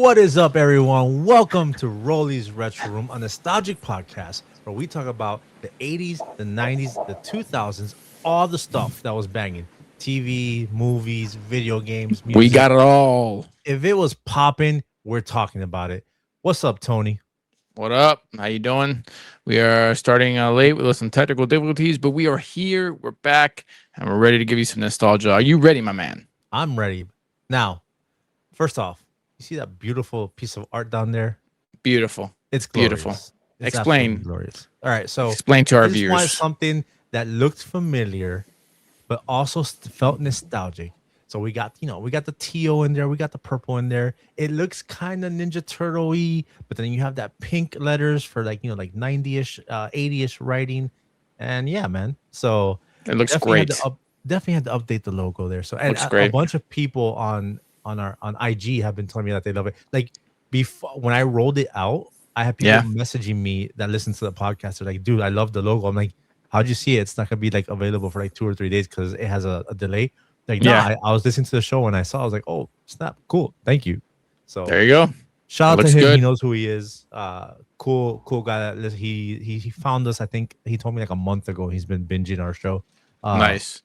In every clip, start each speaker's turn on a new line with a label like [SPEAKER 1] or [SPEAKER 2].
[SPEAKER 1] What is up, everyone? Welcome to Roly's Retro Room, a nostalgic podcast where we talk about the 80s, the 90s, the 2000s, all the stuff that was banging. TV, movies, video games,
[SPEAKER 2] We
[SPEAKER 1] music.
[SPEAKER 2] got it all.
[SPEAKER 1] If it was popping, we're talking about it. What's up, Tony?
[SPEAKER 2] What up? How you doing? We are starting late with some technical difficulties, but we are here. We're back, and we're ready to give you some nostalgia. Are you ready, my man?
[SPEAKER 1] I'm ready. Now, first off, you see that beautiful piece of art down there?
[SPEAKER 2] Beautiful.
[SPEAKER 1] It's glorious.
[SPEAKER 2] Beautiful.
[SPEAKER 1] It's
[SPEAKER 2] Explain.
[SPEAKER 1] absolutely glorious. All right, so
[SPEAKER 2] Explain to our
[SPEAKER 1] I just wanted
[SPEAKER 2] viewers.
[SPEAKER 1] something that looked familiar, but also felt nostalgic. So we got, we got the teal in there, we got the purple in there. It looks kind of Ninja Turtle-y, but then you have that pink letters for like 90-ish, 80-ish writing, and yeah, man. So
[SPEAKER 2] It looks
[SPEAKER 1] definitely
[SPEAKER 2] great.
[SPEAKER 1] Definitely had to update the logo there. So and
[SPEAKER 2] Looks
[SPEAKER 1] a
[SPEAKER 2] great.
[SPEAKER 1] bunch of people on IG have been telling me that they love it. Like before, when I rolled it out, I had people messaging me that listen to the podcast. They're like, "Dude, I love the logo." I'm like, "How'd you see it? It's not gonna be like available for like 2 or 3 days because it has a delay." Like, no, I was listening to the show and I saw. I was like, "Oh, snap, cool, thank you." So
[SPEAKER 2] There you go.
[SPEAKER 1] shout out to
[SPEAKER 2] Looks
[SPEAKER 1] him.
[SPEAKER 2] good.
[SPEAKER 1] He knows who he is. Cool guy. That he found us. I think he told me like a month ago. He's been binging our show.
[SPEAKER 2] Nice.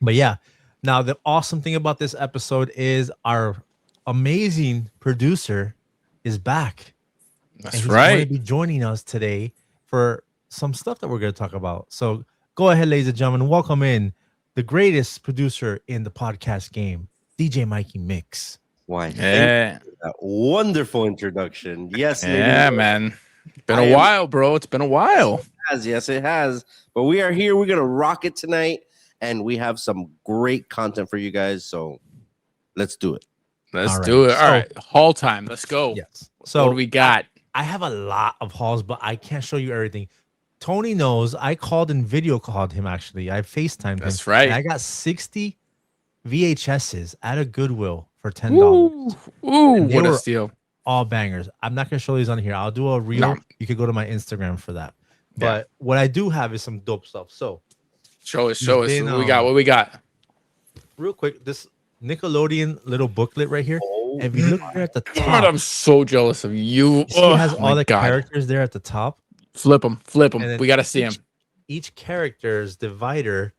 [SPEAKER 1] But yeah, now the awesome thing about this episode is our amazing producer is back.
[SPEAKER 2] That's
[SPEAKER 1] and he's
[SPEAKER 2] right.
[SPEAKER 1] going to be joining us today for some stuff that we're going to talk about. So go ahead, ladies and gentlemen, welcome in the greatest producer in the podcast game, DJ Mikey Mix.
[SPEAKER 3] Why?
[SPEAKER 2] Yeah.
[SPEAKER 3] That wonderful introduction. Yes,
[SPEAKER 2] Yeah,
[SPEAKER 3] ladies.
[SPEAKER 2] man. Been a while, bro. It's been a while.
[SPEAKER 3] Yes, it has. But we are here. We're gonna rock it tonight, and we have some great content for you guys. So let's do it.
[SPEAKER 2] Let's
[SPEAKER 1] All right.
[SPEAKER 2] do it. All
[SPEAKER 1] So-
[SPEAKER 2] right. Haul time. Let's go.
[SPEAKER 1] Yes.
[SPEAKER 2] What
[SPEAKER 1] So
[SPEAKER 2] do we got?
[SPEAKER 1] I have a lot of hauls, but I can't show you everything. Tony knows I called and video called him, actually. I FaceTimed him.
[SPEAKER 2] That's right.
[SPEAKER 1] And I got 60 VHSs at a Goodwill for $10.
[SPEAKER 2] Ooh,
[SPEAKER 1] And they
[SPEAKER 2] what a
[SPEAKER 1] were
[SPEAKER 2] steal.
[SPEAKER 1] All bangers. I'm not going to show these on here. I'll do a reel.
[SPEAKER 2] No.
[SPEAKER 1] You could go to my Instagram for that.
[SPEAKER 2] Yeah.
[SPEAKER 1] But what I do have is some dope stuff. So,
[SPEAKER 2] Show us.
[SPEAKER 1] been,
[SPEAKER 2] What we got. What we got?
[SPEAKER 1] real quick, this Nickelodeon little booklet right here.
[SPEAKER 3] Oh,
[SPEAKER 1] If you look there at the
[SPEAKER 2] God,
[SPEAKER 1] top,
[SPEAKER 2] I'm so jealous of you.
[SPEAKER 1] you see it has all the
[SPEAKER 2] God.
[SPEAKER 1] characters there at the top.
[SPEAKER 2] Flip them.
[SPEAKER 1] And then
[SPEAKER 2] We got to see them.
[SPEAKER 1] Each character's divider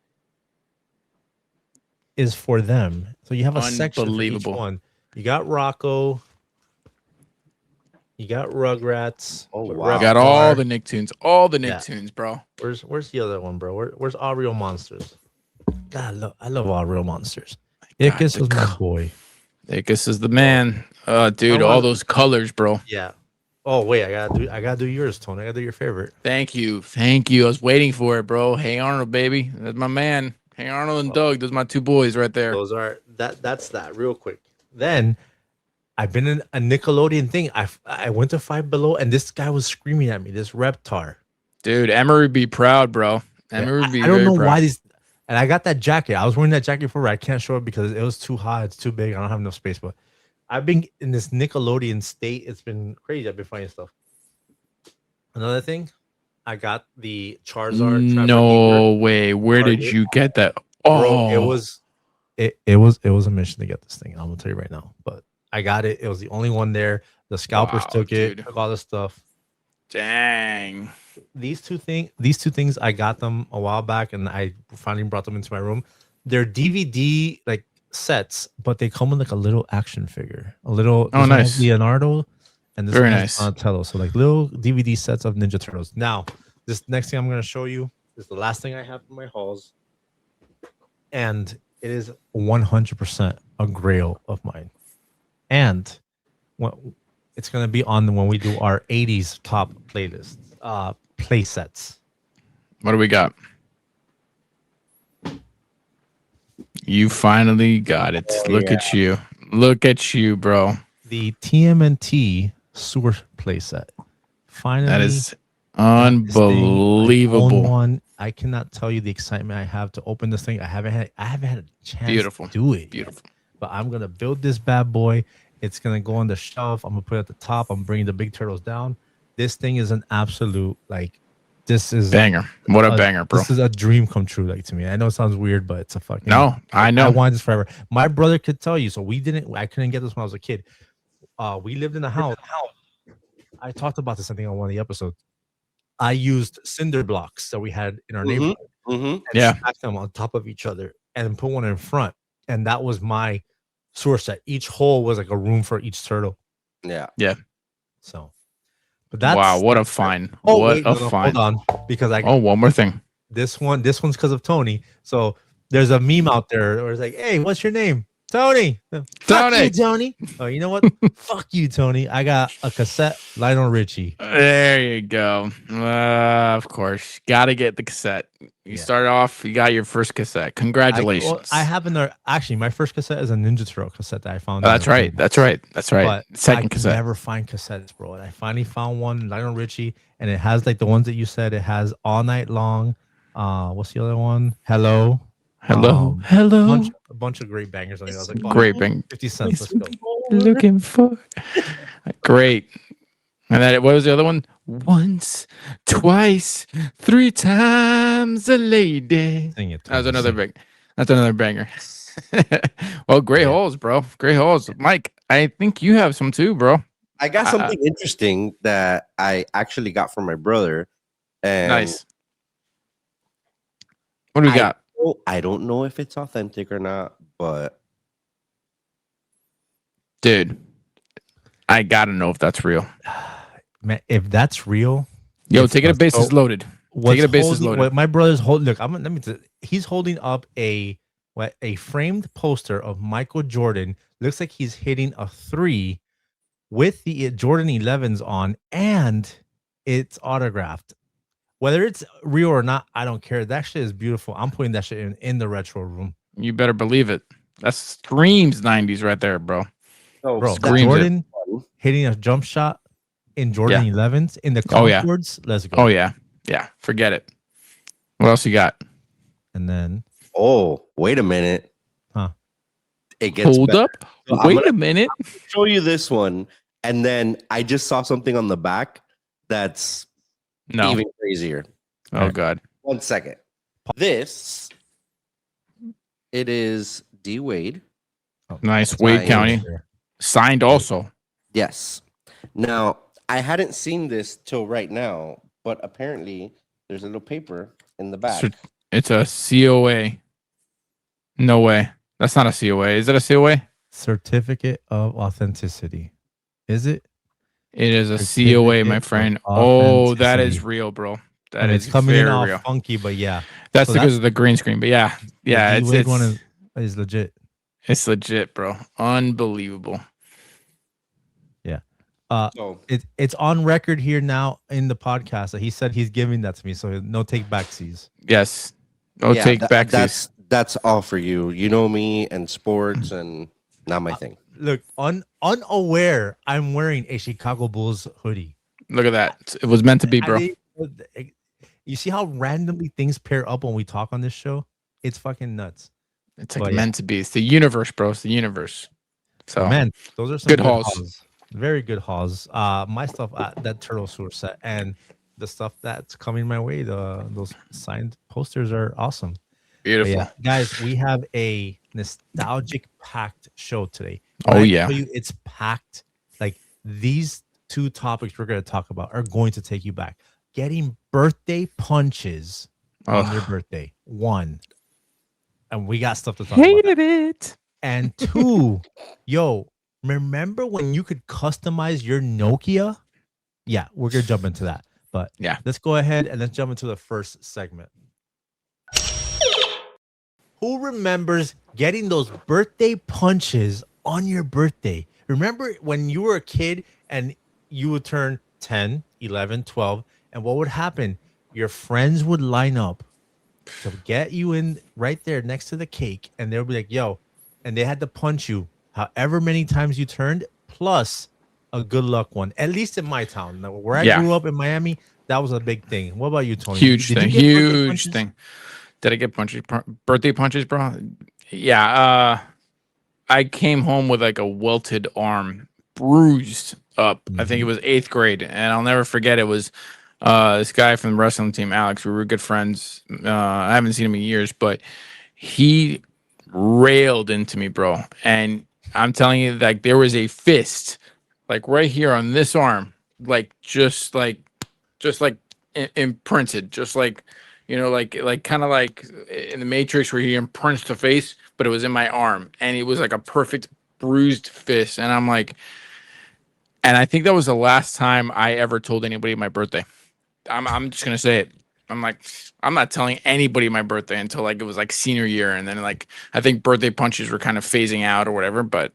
[SPEAKER 1] is for them. So you have a section for each
[SPEAKER 2] Unbelievable.
[SPEAKER 1] one. You got Rocco. You got Rugrats.
[SPEAKER 3] Oh,
[SPEAKER 1] Reptar.
[SPEAKER 3] wow.
[SPEAKER 2] We got all the Nicktoons. All the
[SPEAKER 1] Yeah.
[SPEAKER 2] Nicktoons, bro.
[SPEAKER 1] Where's the other one, bro? Where's All Real Monsters? God, I love All Real Monsters. Ickis
[SPEAKER 2] the
[SPEAKER 1] was my
[SPEAKER 2] co-
[SPEAKER 1] boy.
[SPEAKER 2] Ickis is the man. Dude,
[SPEAKER 1] I
[SPEAKER 2] all
[SPEAKER 1] want-
[SPEAKER 2] those colors, bro.
[SPEAKER 1] Yeah. Oh wait, I gotta do yours, Tony. I gotta do your favorite.
[SPEAKER 2] Thank you. Thank you. I was waiting for it, bro. Hey Arnold, baby. That's my man. Hey Arnold and Doug. Those are my two boys right there.
[SPEAKER 1] Those are that's that real quick. Then I've been in a Nickelodeon thing. I went to Five Below and this guy was screaming at me. This Reptar.
[SPEAKER 2] Dude, Emery would be proud, bro. Emery would be
[SPEAKER 1] I don't
[SPEAKER 2] very
[SPEAKER 1] know
[SPEAKER 2] proud.
[SPEAKER 1] why these. And I got that jacket. I was wearing that jacket before. I can't show it because it was too hot. It's too big. I don't have enough space. But I've been in this Nickelodeon state. It's been crazy. I've been finding stuff. Another thing, I got the Charizard. Trapper
[SPEAKER 2] No way. Where did
[SPEAKER 1] Target.
[SPEAKER 2] you get that?
[SPEAKER 1] Bro,
[SPEAKER 2] Oh,
[SPEAKER 1] it was a mission to get this thing. I'm gonna tell you right now. But I got it. It was the only one there. The scalpers
[SPEAKER 2] Wow,
[SPEAKER 1] took it.
[SPEAKER 2] dude.
[SPEAKER 1] Took all the stuff.
[SPEAKER 2] dang.
[SPEAKER 1] These two things, I got them a while back, and I finally brought them into my room. They're DVD like sets, but they come with like a little action figure. A little.
[SPEAKER 2] Oh,
[SPEAKER 1] this one has
[SPEAKER 2] nice.
[SPEAKER 1] Leonardo, and this
[SPEAKER 2] Very
[SPEAKER 1] one has
[SPEAKER 2] nice.
[SPEAKER 1] Donatello. So like little DVD sets of Ninja Turtles. Now, this next thing I'm gonna show you is the last thing I have in my hauls, and it is 100% a grail of mine. And it's gonna be on when we do our 80s top playlist. Play sets.
[SPEAKER 2] What do we got? You finally got it.
[SPEAKER 3] Oh,
[SPEAKER 2] Look at you. Look at you, bro.
[SPEAKER 1] The TMNT sewer playset. Finally,
[SPEAKER 2] That is
[SPEAKER 1] got this thing. I own
[SPEAKER 2] unbelievable.
[SPEAKER 1] one. I cannot tell you the excitement I have to open this thing. I haven't had a chance
[SPEAKER 2] Beautiful.
[SPEAKER 1] to do it.
[SPEAKER 2] Beautiful.
[SPEAKER 1] But I'm gonna build this bad boy. It's gonna go on the shelf. I'm gonna put it at the top. I'm bringing the big turtles down. This thing is an absolute like. This is
[SPEAKER 2] Banger. What a banger, bro.
[SPEAKER 1] This is a dream come true, like to me. I know it sounds weird, but it's a fucking
[SPEAKER 2] No, I
[SPEAKER 1] I
[SPEAKER 2] know.
[SPEAKER 1] wanted this forever. My brother could tell you, so I couldn't get this when I was a kid. we lived in a house. I talked about this, I think, on one of the episodes. I used cinder blocks that we had in our neighborhood and
[SPEAKER 2] Yeah.
[SPEAKER 1] stacked them on top of each other and put one in front. And that was my source set. Each hole was like a room for each turtle.
[SPEAKER 3] Yeah.
[SPEAKER 1] So, but that's
[SPEAKER 2] Wow, what a find.
[SPEAKER 1] Oh,
[SPEAKER 2] What
[SPEAKER 1] wait,
[SPEAKER 2] a
[SPEAKER 1] no,
[SPEAKER 2] find.
[SPEAKER 1] hold on, because I
[SPEAKER 2] Oh, one more thing.
[SPEAKER 1] this one's because of Tony. So there's a meme out there where it's like, "Hey, what's your name?" Tony. Fuck you, Tony. Oh, you know what? Fuck you, Tony. I got a cassette, Lionel Richie.
[SPEAKER 2] There you go. Of course, got to get the cassette. You start off. You got your first cassette. Congratulations.
[SPEAKER 1] I have actually my first cassette is a Ninja Turtle cassette that I found.
[SPEAKER 2] Oh, that's right. That's right. That's right.
[SPEAKER 1] But
[SPEAKER 2] Second
[SPEAKER 1] I
[SPEAKER 2] cassette.
[SPEAKER 1] never find cassettes, bro. And I finally found one, Lionel Richie, and it has like the ones that you said. It has All Night Long. What's the other one? Hello.
[SPEAKER 2] Hello.
[SPEAKER 1] A bunch of great bangers on it. I was like,
[SPEAKER 2] Great bang.
[SPEAKER 1] 50 cents. Let's go.
[SPEAKER 2] Looking for. Great. And then what was the other one? Once, twice, 3 times a lady.
[SPEAKER 1] Sing it,
[SPEAKER 2] That was
[SPEAKER 1] Tony,
[SPEAKER 2] another
[SPEAKER 1] sing it.
[SPEAKER 2] big. That's another banger. Well, great holes, bro. Great holes. Mike, I think you have some too, bro.
[SPEAKER 3] I got something interesting that I actually got from my brother. And
[SPEAKER 2] Nice. What do we got?
[SPEAKER 3] I don't know if it's authentic or not, but
[SPEAKER 2] Dude, I gotta know if that's real.
[SPEAKER 1] Man, if that's real,
[SPEAKER 2] Yo,
[SPEAKER 1] it's
[SPEAKER 2] take it a
[SPEAKER 1] us.
[SPEAKER 2] bases
[SPEAKER 1] So
[SPEAKER 2] loaded. Take it a bases loaded.
[SPEAKER 1] What my brother's holding. Look, let me. He's holding up a framed poster of Michael Jordan. Looks like he's hitting a 3 with the Jordan 11s on, and it's autographed. Whether it's real or not, I don't care. That shit is beautiful. I'm putting that shit in the retro room.
[SPEAKER 2] You better believe it. That screams 90s right there, bro.
[SPEAKER 1] Bro,
[SPEAKER 2] screams it.
[SPEAKER 1] Jordan hitting a jump shot in Jordan 11s in the
[SPEAKER 2] Oh, yeah.
[SPEAKER 1] Concords. Let's go.
[SPEAKER 2] Oh, yeah. Yeah. Forget it. What else you got?
[SPEAKER 1] And then,
[SPEAKER 3] wait a minute.
[SPEAKER 1] Huh.
[SPEAKER 3] It gets
[SPEAKER 2] Hold
[SPEAKER 3] better.
[SPEAKER 2] up.
[SPEAKER 3] So I'm
[SPEAKER 2] Wait
[SPEAKER 3] gonna
[SPEAKER 2] a minute.
[SPEAKER 3] show you this one, and then I just saw something on the back that's
[SPEAKER 2] No.
[SPEAKER 3] even crazier.
[SPEAKER 2] Oh, God.
[SPEAKER 3] 1 second. This, it is D Wade.
[SPEAKER 2] Nice. Wade
[SPEAKER 3] Signed.
[SPEAKER 2] County. Signed also.
[SPEAKER 3] Yes. Now, I hadn't seen this till right now, but apparently there's a little paper in the back.
[SPEAKER 2] It's a COA. No way. That's not a COA. Is it a COA?
[SPEAKER 1] Certificate of authenticity. Is it?
[SPEAKER 2] It is a
[SPEAKER 1] Certificate
[SPEAKER 2] COA, my
[SPEAKER 1] of
[SPEAKER 2] friend. Oh, that
[SPEAKER 1] authenticity.
[SPEAKER 2] is real, bro. That
[SPEAKER 1] And
[SPEAKER 2] is
[SPEAKER 1] it's coming
[SPEAKER 2] very
[SPEAKER 1] in all
[SPEAKER 2] real.
[SPEAKER 1] funky, but yeah.
[SPEAKER 2] That's
[SPEAKER 1] So
[SPEAKER 2] because of the green screen. But yeah, yeah,
[SPEAKER 1] the D-Wade
[SPEAKER 2] it's
[SPEAKER 1] one is legit.
[SPEAKER 2] it's legit, bro. Unbelievable.
[SPEAKER 1] Yeah.
[SPEAKER 3] So,
[SPEAKER 1] It's on record here now in the podcast that he said he's giving that to me, so no take backsies.
[SPEAKER 2] Yes. No take back.
[SPEAKER 3] that's all for you. You know me and sports and not my thing.
[SPEAKER 1] Look, unaware, I'm wearing a Chicago Bulls hoodie.
[SPEAKER 2] Look at that. It was meant to be, bro.
[SPEAKER 1] You see how randomly things pair up when we talk on this show? It's fucking nuts.
[SPEAKER 2] It's like
[SPEAKER 1] But
[SPEAKER 2] meant to be. It's the universe, bro. It's the universe. So
[SPEAKER 1] Man, those are some
[SPEAKER 2] Good
[SPEAKER 1] good
[SPEAKER 2] hauls.
[SPEAKER 1] hauls. Very good hauls. My stuff, that Turtle Source set, and the stuff that's coming my way, those signed posters are awesome. But
[SPEAKER 2] beautiful.
[SPEAKER 1] yeah, guys, we have a nostalgic packed show today.
[SPEAKER 2] Oh,
[SPEAKER 1] When I
[SPEAKER 2] yeah.
[SPEAKER 1] tell you it's packed. Like these 2 topics we're going to talk about are going to take you back. Getting birthday punches on their birthday. 1. And we got stuff to talk about.
[SPEAKER 2] Hated it.
[SPEAKER 1] And 2, yo, remember when you could customize your Nokia? Yeah, we're going to jump into that. But
[SPEAKER 2] Yeah.
[SPEAKER 1] let's go ahead and let's jump into the first segment. Who remembers getting those birthday punches on your birthday? Remember when you were a kid and you would turn 10, 11, 12, and what would happen? Your friends would line up to get you in right there next to the cake, and they'll be like, yo, and they had to punch you however many times you turned, plus a good luck one. At least in my town. Now, where I grew up in Miami, that was a big thing. What about you, Tony?
[SPEAKER 2] Huge
[SPEAKER 1] Did
[SPEAKER 2] thing.
[SPEAKER 1] you get birthday
[SPEAKER 2] Huge
[SPEAKER 1] punches?
[SPEAKER 2] thing. Did I get birthday punches, bro? Yeah. I came home with like a welted arm, bruised up. I think it was 8th grade, and I'll never forget. It was this guy from the wrestling team, Alex. We were good friends. I haven't seen him in years, but he railed into me, bro. And I'm telling you, like there was a fist like right here on this arm, like just like imprinted, just like like kind of like in the Matrix where he imprints the face, but it was in my arm, and it was like a perfect bruised fist, and I'm like, and I think that was the last time I ever told anybody my birthday. I'm just gonna say it. I'm like, I'm not telling anybody my birthday until like it was like senior year, and then like I think birthday punches were kind of phasing out or whatever. But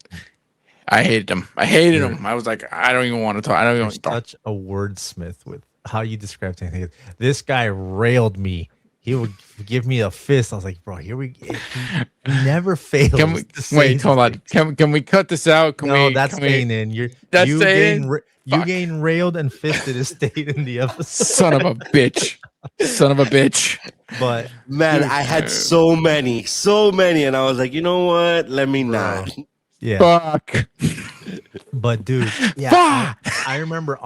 [SPEAKER 2] I hated them. I hated them. I was like, I don't even want to talk. I don't even
[SPEAKER 1] You're
[SPEAKER 2] want to talk.
[SPEAKER 1] such a wordsmith with how you describe things. This guy railed me. He would give me a fist. I was like, bro, here we he never fails.
[SPEAKER 2] Can we
[SPEAKER 1] to say
[SPEAKER 2] wait? Hold on.
[SPEAKER 1] things.
[SPEAKER 2] Can we cut this out? Can
[SPEAKER 1] No,
[SPEAKER 2] we?
[SPEAKER 1] that's
[SPEAKER 2] can we,
[SPEAKER 1] staying in.
[SPEAKER 2] That's
[SPEAKER 1] you
[SPEAKER 2] staying
[SPEAKER 1] getting
[SPEAKER 2] in?
[SPEAKER 1] you
[SPEAKER 2] Fuck.
[SPEAKER 1] getting railed and fisted is staying in the episode.
[SPEAKER 2] Son of a bitch. Son of a bitch.
[SPEAKER 1] But
[SPEAKER 3] Man, I had so many, and I was like, you know what? Let me not.
[SPEAKER 1] yeah,
[SPEAKER 2] Fuck.
[SPEAKER 1] but dude, yeah, I remember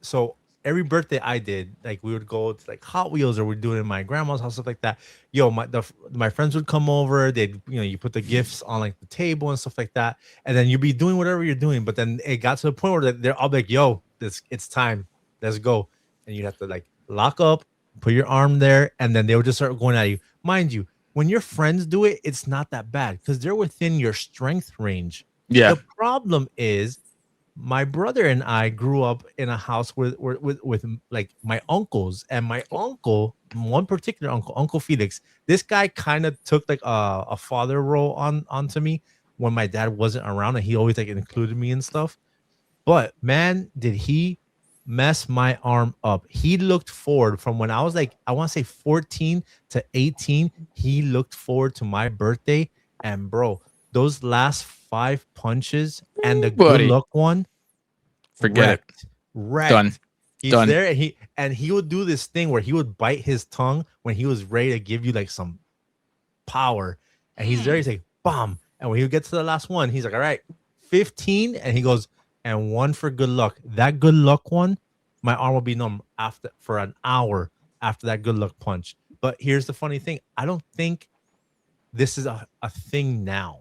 [SPEAKER 1] so every birthday I did, like we would go to like Hot Wheels or we'd do it in my grandma's house, stuff like that. Yo, my friends would come over. They'd you put the gifts on like the table and stuff like that, and then you'd be doing whatever you're doing. But then it got to the point where they're all like, "Yo, it's time, let's go," and you have to like lock up, put your arm there, and then they would just start going at you. Mind you, when your friends do it, it's not that bad because they're within your strength range.
[SPEAKER 2] Yeah.
[SPEAKER 1] The problem is my brother and I grew up in a house with like my uncles, and my uncle, one particular Uncle Felix, this guy kind of took like a father role onto me when my dad wasn't around, and he always like included me and stuff. But man, did he mess my arm up. He looked forward from when I was like, I want to say 14 to 18. He looked forward to my birthday, and bro, those last 5 punches and the
[SPEAKER 2] Buddy.
[SPEAKER 1] good luck one,
[SPEAKER 2] Forget it.
[SPEAKER 1] wrecked.
[SPEAKER 2] Done.
[SPEAKER 1] He's
[SPEAKER 2] Done.
[SPEAKER 1] there, and he would do this thing where he would bite his tongue when he was ready to give you like some power, and he's there. He's like, "Bomb!" And when he would get to the last one, he's like, "All right, 15," and he goes, "And one for good luck." That good luck one, my arm will be numb for an hour after that good luck punch. But here's the funny thing: I don't think this is a thing now.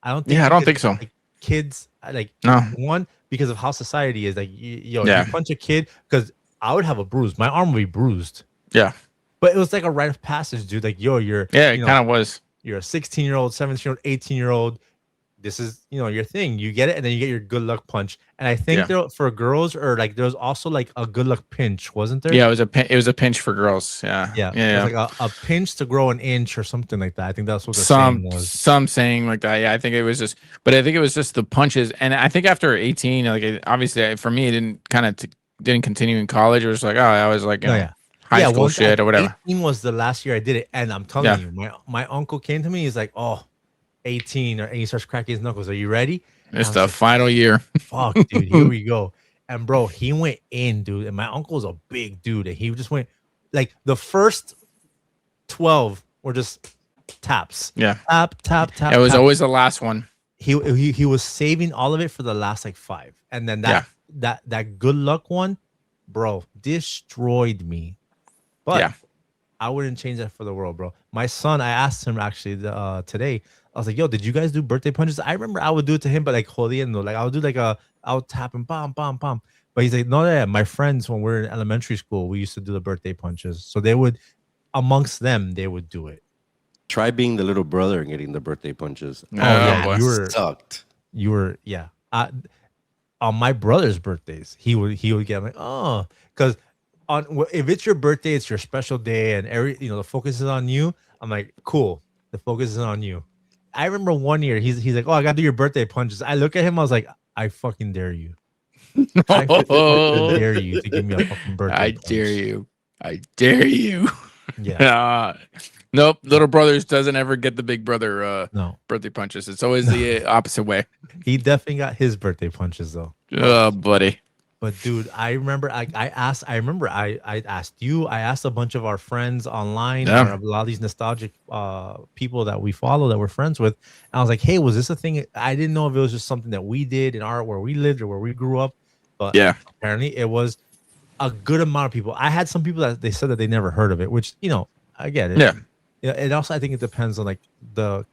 [SPEAKER 1] I don't think.
[SPEAKER 2] Yeah, I don't think so.
[SPEAKER 1] Like, kids, like
[SPEAKER 2] No.
[SPEAKER 1] one, because of how society is. Like, you punch a kid, because I would have a bruise. My arm would be bruised.
[SPEAKER 2] Yeah.
[SPEAKER 1] But it was like a rite of passage, dude. Like, yo,
[SPEAKER 2] It kind of was.
[SPEAKER 1] You're a 16-year-old, 17-year-old, 18-year-old. This is, your thing. You get it, and then you get your good luck punch. And I think there, for girls, or like there was also like a good luck pinch, wasn't there?
[SPEAKER 2] Yeah, it was a pinch for girls. Yeah.
[SPEAKER 1] Yeah. It was like a pinch to grow an inch or something like that. I think that's what the saying was.
[SPEAKER 2] Some saying like that. Yeah, I think it was just the punches. And I think after 18, like obviously for me, it didn't continue in college. It was like, I was like, high school shit or whatever.
[SPEAKER 1] 18 was the last year I did it, and I'm telling you, my uncle came to me. He's like, "Oh, 18," and he starts cracking his knuckles. "Are you ready?"
[SPEAKER 2] It's the final year.
[SPEAKER 1] Fuck, dude, here we go. And bro, he went in, dude. And my uncle's a big dude, and he just went like the first 12 were just taps.
[SPEAKER 2] Yeah,
[SPEAKER 1] tap.
[SPEAKER 2] It was always the last one.
[SPEAKER 1] He was saving all of it for the last like 5, and then that good luck one, bro, destroyed me. But I wouldn't change that for the world, bro. My son, I asked him actually today. I was like, "Yo, did you guys do birthday punches?" I remember I would do it to him, but like jodiendo, like I would do like I would tap him, bam, bam, bam. But he's like, "No, yeah, my friends when we were in elementary school, we used to do the birthday punches. So they would, amongst them, they would do it."
[SPEAKER 3] Try being the little brother and getting the birthday punches.
[SPEAKER 1] You were
[SPEAKER 3] sucked.
[SPEAKER 1] You were, yeah. On my brother's birthdays, he would get like, "Oh," because if it's your birthday, it's your special day, and the focus is on you. I'm like, cool. The focus is on you. I remember one year he's like, "Oh, I gotta do your birthday punches." I look at him, I was like, "I fucking dare you. I fucking dare you to give me a fucking birthday
[SPEAKER 2] I
[SPEAKER 1] punch.
[SPEAKER 2] dare you. I dare you."
[SPEAKER 1] Yeah.
[SPEAKER 2] Nope. Little brothers doesn't ever get the big brother
[SPEAKER 1] No.
[SPEAKER 2] birthday punches. It's always the opposite way.
[SPEAKER 1] He definitely got his birthday punches though.
[SPEAKER 2] Oh, buddy.
[SPEAKER 1] But dude, I remember I asked you, I asked a bunch of our friends online, or a lot of these nostalgic people that we follow that we're friends with. And I was like, "Hey, was this a thing?" I didn't know if it was just something that we did in where we lived or where we grew up. But apparently it was a good amount of people. I had some people that they said that they never heard of it, which, I get it.
[SPEAKER 2] Yeah.
[SPEAKER 1] It also, I think it depends on like the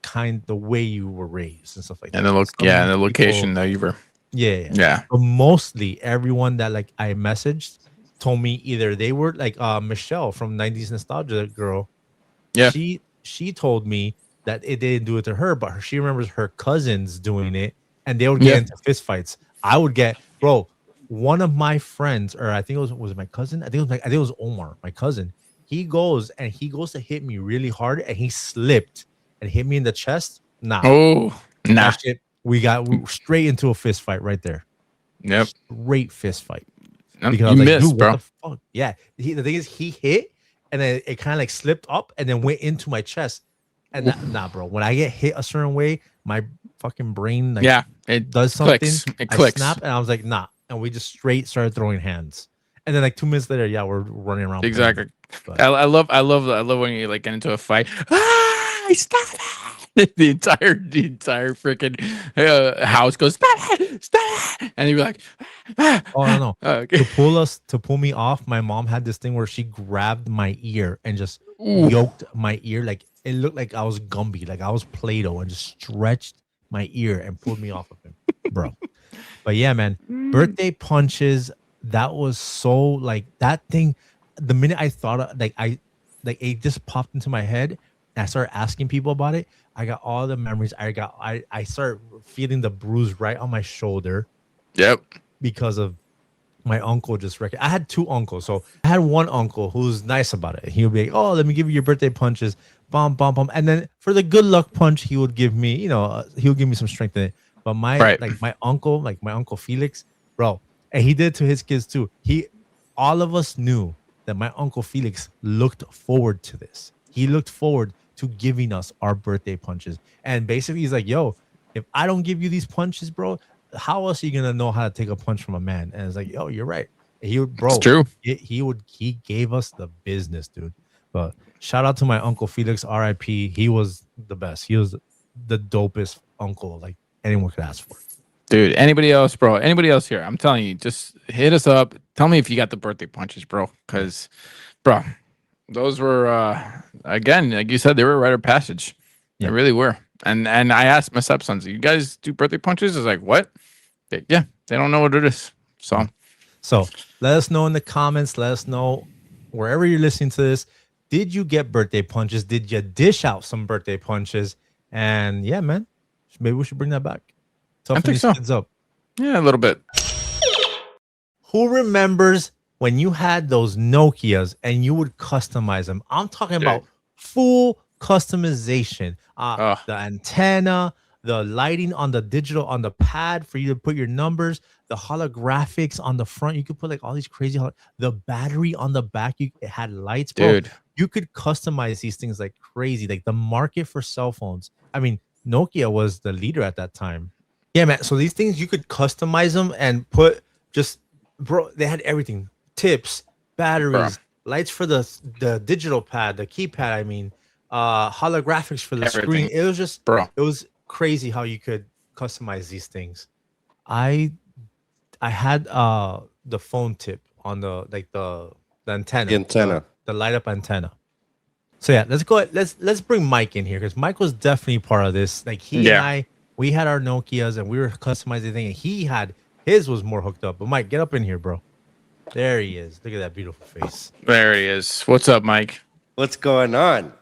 [SPEAKER 1] way you were raised and stuff like that.
[SPEAKER 2] And the location that you were. Yeah.
[SPEAKER 1] But mostly everyone that like I messaged told me either they were like Michelle from 90s Nostalgia Girl.
[SPEAKER 2] Yeah.
[SPEAKER 1] She told me that it didn't do it to her, but she remembers her cousins doing it, and they would
[SPEAKER 2] Yeah.
[SPEAKER 1] get into fist fights. I would get, bro. One of my friends, or I think it was my cousin. I think it was Omar, my cousin. He goes to hit me really hard, and he slipped and hit me in the chest. Nah,
[SPEAKER 2] Oh, nah.
[SPEAKER 1] that shit. We were straight into a fist fight right there.
[SPEAKER 2] Yep.
[SPEAKER 1] Straight fist fight.
[SPEAKER 2] Nope,
[SPEAKER 1] Because I
[SPEAKER 2] you
[SPEAKER 1] was like,
[SPEAKER 2] missed,
[SPEAKER 1] dude,
[SPEAKER 2] bro.
[SPEAKER 1] what the fuck? Yeah. The thing is, he hit and then it kind of like slipped up and then went into my chest. And nah, bro. When I get hit a certain way, my fucking brain like
[SPEAKER 2] Yeah, it
[SPEAKER 1] does something.
[SPEAKER 2] clicks. It
[SPEAKER 1] I
[SPEAKER 2] clicks.
[SPEAKER 1] snap and I was like, nah. And we just straight started throwing hands. And then like 2 minutes later, yeah, we're running around. playing.
[SPEAKER 2] Exactly.
[SPEAKER 1] But-
[SPEAKER 2] I love when you like get into a fight. Ah, stop it! The entire freaking house goes stop it, and you're like, ah.
[SPEAKER 1] Oh no.
[SPEAKER 2] Okay.
[SPEAKER 1] To pull me off, my mom had this thing where she grabbed my ear and just
[SPEAKER 2] Ooh.
[SPEAKER 1] yoked my ear. Like it looked like I was Gumby, like I was Play-Doh, and just stretched my ear and pulled me off of him, bro. But yeah, man, birthday punches. That was so like that thing. The minute I thought of, it just popped into my head. And I started asking people about it. I got all the memories. I started feeling the bruise right on my shoulder
[SPEAKER 2] Yep.
[SPEAKER 1] because of my uncle just I had 2 uncles. So I had one uncle who's nice about it. He would be like, oh, let me give you your birthday punches. Bum, bum, bum. And then for the good luck punch, he would give me, he would give me some strength in it. But my uncle Felix, bro, and he did to his kids too. All of us knew that my uncle Felix looked forward to this. He looked forward to giving us our birthday punches. And basically he's like, yo, if I don't give you these punches, bro, how else are you gonna know how to take a punch from a man? And it's like, yo, you're right. He would, bro.
[SPEAKER 2] It's true.
[SPEAKER 1] He gave us the business, dude. But shout out to my uncle Felix, R.I.P. He was the best. He was the dopest uncle like anyone could ask for.
[SPEAKER 2] Dude, anybody else, bro? Anybody else here? I'm telling you, just hit us up. Tell me if you got the birthday punches, bro. Because, bro, those were again, like you said, they were a rite of passage.
[SPEAKER 1] Yeah.
[SPEAKER 2] They really were. And I asked my stepsons, you guys do birthday punches? I was like, what? Yeah, they don't know what it is. So
[SPEAKER 1] let us know in the comments. Let us know wherever you're listening to this. Did you get birthday punches? Did you dish out some birthday punches? And yeah, man, maybe we should bring that back.
[SPEAKER 2] I think so.
[SPEAKER 1] Kids up.
[SPEAKER 2] Yeah, a little bit.
[SPEAKER 1] Who remembers when you had those Nokias and you would customize them? I'm talking about full customization. The antenna, the lighting on the digital on the pad for you to put your numbers, the holographics on the front. You could put like all these crazy. The battery on the back, it had lights, bro.
[SPEAKER 2] Dude.
[SPEAKER 1] You could customize these things like crazy. Like the market for cell phones. I mean, Nokia was the leader at that time. Yeah, man. So these things you could customize them and put just, bro. They had everything: tips, batteries, lights for the digital pad, the keypad. I mean, holographics for the screen. It was just, it was crazy how you could customize these things. I had the phone tip on the antenna, the light up antenna. So yeah, let's go. Let's bring Mike in here because Mike was definitely part of this. Like and we had our Nokias and we were customizing thing, and his was more hooked up. But Mike, get up in here, bro. There he is. Look at that beautiful face.
[SPEAKER 2] There he is. What's up, Mike?
[SPEAKER 3] What's going on?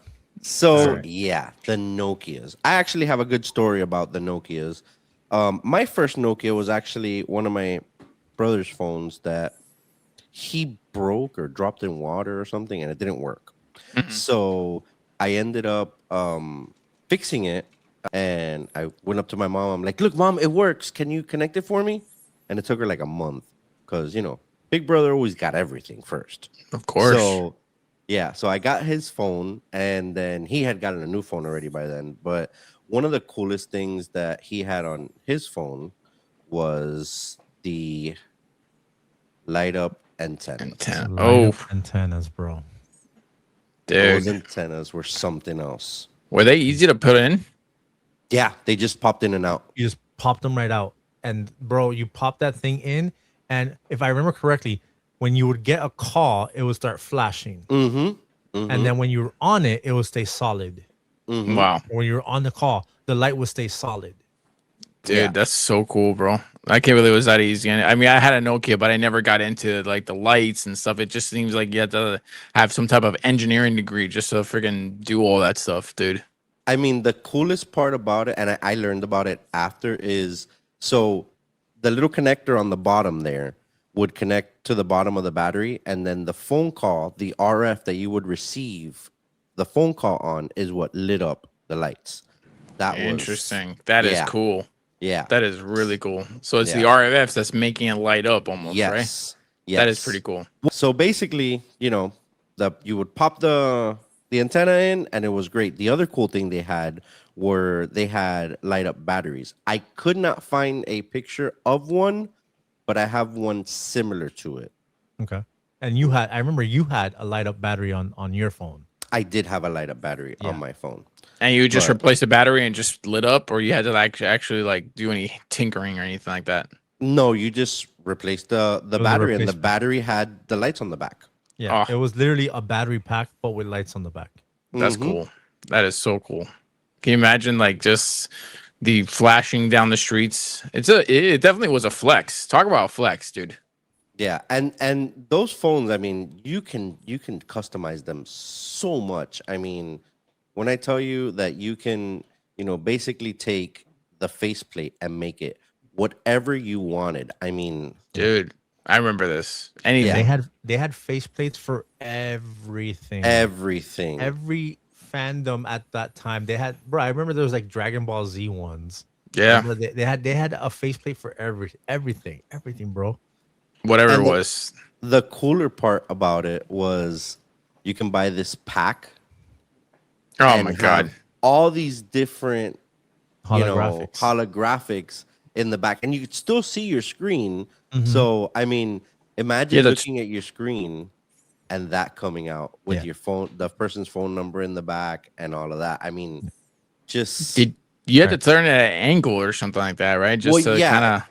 [SPEAKER 3] So yeah, the Nokias. I actually have a good story about the Nokias. My first Nokia was actually one of my brother's phones that he broke or dropped in water or something, and it didn't work. So I ended up fixing it, and I went up to my mom. I'm like, look, Mom, it works. Can you connect it for me? And it took her like a month because, big brother always got everything first.
[SPEAKER 2] Of course.
[SPEAKER 3] So, yeah. So I got his phone, and then he had gotten a new phone already by then. But one of the coolest things that he had on his phone was the light up antennas.
[SPEAKER 1] Antennas, bro.
[SPEAKER 3] Dude. Those antennas were something else.
[SPEAKER 2] Were they easy to put in?
[SPEAKER 3] Yeah, they just popped in and out.
[SPEAKER 1] You just popped them right out. And bro, you pop that thing in, and if I remember correctly, when you would get a call, it would start flashing. And then when you were on it, it would stay solid.
[SPEAKER 2] Wow.
[SPEAKER 1] When you were on the call, the light would stay solid.
[SPEAKER 2] Dude, that's so cool, bro. I can't believe it was that easy. And I mean, I had a Nokia, but I never got into like the lights and stuff. It just seems like you have to have some type of engineering degree just to freaking do all that stuff, dude.
[SPEAKER 3] I mean, the coolest part about it, and I learned about it after, is so the little connector on the bottom there would connect to the bottom of the battery, and then the phone call, the RF that you would receive the phone call on, is what lit up the lights. That was
[SPEAKER 2] Interesting. That is
[SPEAKER 3] yeah.
[SPEAKER 2] cool.
[SPEAKER 3] Yeah.
[SPEAKER 2] That is really cool. So it's
[SPEAKER 3] Yeah.
[SPEAKER 2] the RFs that's making it light up almost, right?
[SPEAKER 3] Yes.
[SPEAKER 2] That is pretty cool.
[SPEAKER 3] So basically, you know, you would pop the antenna in, and it was great. The other cool thing they had light up batteries. I could not find a picture of one, but I have one similar to it.
[SPEAKER 1] Okay. And I remember you had a light up battery on your phone.
[SPEAKER 3] I did have a light up battery on my phone.
[SPEAKER 2] And you just
[SPEAKER 3] But-
[SPEAKER 2] replaced the battery and just lit up, or you had to like actually like do any tinkering or anything like that?
[SPEAKER 3] No, you just replaced the
[SPEAKER 1] was a
[SPEAKER 3] battery, and the
[SPEAKER 1] replacement.
[SPEAKER 3] battery had the lights on the back.
[SPEAKER 1] Yeah.
[SPEAKER 2] Oh.
[SPEAKER 1] It was literally a battery pack, but with lights on the back.
[SPEAKER 2] That's
[SPEAKER 3] Mhm.
[SPEAKER 2] cool. That is so cool. Can you imagine like just the flashing down the streets? It definitely was a flex. Talk about a flex, dude.
[SPEAKER 3] Yeah, and those phones, I mean, you can customize them so much. I mean, when I tell you that you can, you know, basically take the faceplate and make it whatever you wanted. I mean,
[SPEAKER 2] Dude, I remember this. Anything.
[SPEAKER 1] They had faceplates for everything.
[SPEAKER 3] everything.
[SPEAKER 1] Every fandom at that time. They had, bro, I remember there was like Dragon Ball Z ones.
[SPEAKER 2] Yeah.
[SPEAKER 1] Remember they had a faceplate for everything, bro.
[SPEAKER 2] Whatever
[SPEAKER 3] And
[SPEAKER 2] it was.
[SPEAKER 3] The cooler part about it was you can buy this pack.
[SPEAKER 2] Oh
[SPEAKER 3] and
[SPEAKER 2] my god.
[SPEAKER 3] have all these different
[SPEAKER 1] Holographics.
[SPEAKER 3] holographics in the back, and you could still see your screen.
[SPEAKER 1] Mhm.
[SPEAKER 3] So I mean, imagine
[SPEAKER 2] Yeah, that's-
[SPEAKER 3] looking at your screen and that coming out with
[SPEAKER 1] Yeah.
[SPEAKER 3] your phone, the person's phone number in the back, and all of that. I mean, just
[SPEAKER 2] You had to
[SPEAKER 1] Right.
[SPEAKER 2] turn it at an angle or something like that, right? Just
[SPEAKER 3] Well,
[SPEAKER 2] to
[SPEAKER 3] yeah.
[SPEAKER 2] kind of.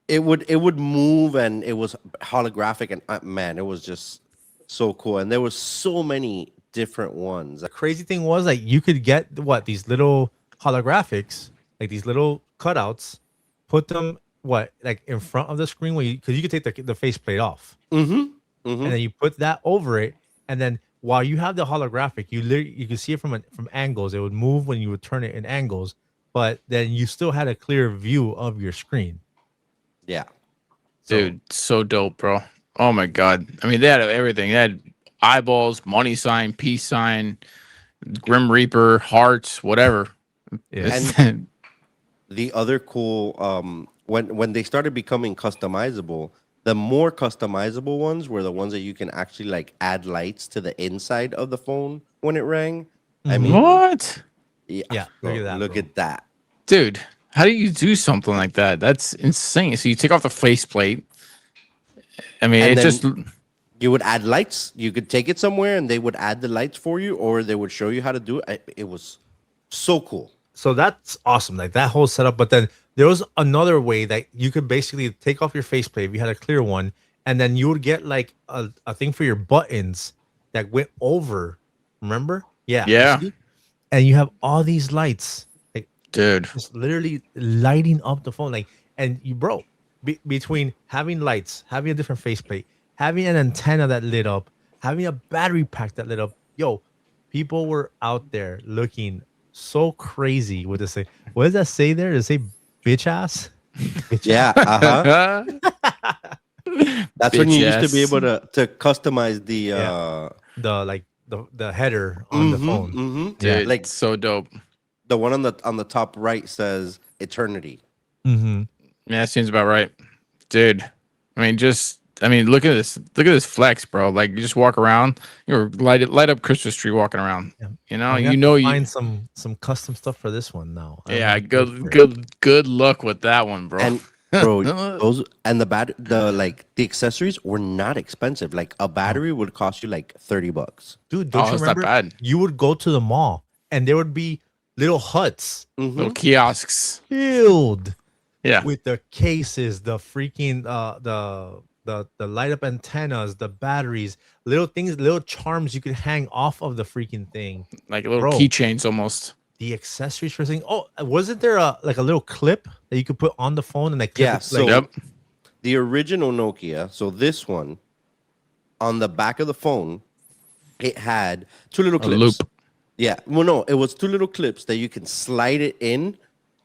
[SPEAKER 3] it would move, and it was holographic, and man, it was just so cool. And there was so many different ones.
[SPEAKER 1] The crazy thing was like you could get these little holographics, like these little cutouts, put them like in front of the screen where because you could take the faceplate off,
[SPEAKER 3] Mm-hmm.
[SPEAKER 1] and then you put that over it, and then while you have the holographic, you could see it from angles. It would move when you would turn it in angles, but then you still had a clear view of your screen.
[SPEAKER 3] Yeah.
[SPEAKER 2] Dude, so dope, bro. Oh my god. I mean, they had everything. They had eyeballs, money sign, peace sign, Grim Reaper, hearts, whatever.
[SPEAKER 1] Yeah.
[SPEAKER 3] And the other cool when they started becoming customizable, the more customizable ones were the ones that you can actually like add lights to the inside of the phone when it rang. I
[SPEAKER 1] Mhm.
[SPEAKER 3] mean,
[SPEAKER 2] What?
[SPEAKER 3] yeah,
[SPEAKER 1] look at that,
[SPEAKER 3] Look
[SPEAKER 1] bro.
[SPEAKER 3] at that.
[SPEAKER 2] Dude, how do you do something like that? That's insane. So you take off the faceplate. I mean,
[SPEAKER 3] And
[SPEAKER 2] it
[SPEAKER 3] then-
[SPEAKER 2] just
[SPEAKER 3] You would add lights. You could take it somewhere, and they would add the lights for you, or they would show you how to do it. It was so cool.
[SPEAKER 1] So that's awesome, like that whole setup. But then there was another way that you could basically take off your faceplate if you had a clear one, and then you would get like a thing for your buttons that went over. Remember? Yeah. you
[SPEAKER 2] Yeah.
[SPEAKER 1] see? And you have all these lights, like
[SPEAKER 2] dude.
[SPEAKER 1] just literally lighting up the phone. Like, and you, bro, between having lights, having a different faceplate, having an antenna that lit up, having a battery pack that lit up, yo, people were out there looking so crazy with this thing. What does that say there? Does it say bitch ass? Bitch
[SPEAKER 3] Yeah. Uh-huh. That's when you used to be
[SPEAKER 2] Bitch
[SPEAKER 3] able to customize the
[SPEAKER 1] Yeah. The header on the phone.
[SPEAKER 3] mhm.
[SPEAKER 2] Dude,
[SPEAKER 3] Like
[SPEAKER 2] so dope.
[SPEAKER 3] the one on the top right says eternity.
[SPEAKER 1] Mm-hmm.
[SPEAKER 2] Yeah, that seems about right. Dude. I mean, look at this. Look at this flex, bro. Like you just walk around, you're light up Christmas tree walking around.
[SPEAKER 1] Yeah.
[SPEAKER 2] You know,
[SPEAKER 1] I'm gonna
[SPEAKER 2] you
[SPEAKER 1] have
[SPEAKER 2] know
[SPEAKER 1] to
[SPEAKER 2] you
[SPEAKER 1] find some custom stuff for this one now. I'm
[SPEAKER 2] yeah,
[SPEAKER 1] gonna wait for it.
[SPEAKER 2] good luck with that one, bro.
[SPEAKER 3] And bro, those and the accessories were not expensive. Like a battery would cost you like $30.
[SPEAKER 1] Dude, don't you
[SPEAKER 2] it's not
[SPEAKER 1] remember?
[SPEAKER 2] bad.
[SPEAKER 1] You would go to the mall and there would be little huts
[SPEAKER 2] Little kiosks.
[SPEAKER 1] filled
[SPEAKER 2] Yeah.
[SPEAKER 1] with the cases, the freaking the light up antennas, the batteries, little things, little charms you could hang off of the freaking thing.
[SPEAKER 2] Like little
[SPEAKER 1] Bro.
[SPEAKER 2] keychains almost.
[SPEAKER 1] the accessories for thing. Oh, wasn't there a little clip that you could put on the phone and like clip
[SPEAKER 3] Yeah,
[SPEAKER 1] it,
[SPEAKER 3] so
[SPEAKER 2] Yep.
[SPEAKER 3] the original Nokia, so this one, on the back of the phone, it had two little
[SPEAKER 2] A
[SPEAKER 3] clips.
[SPEAKER 2] loop.
[SPEAKER 3] Yeah, well, no, it was two little clips that you can slide it in,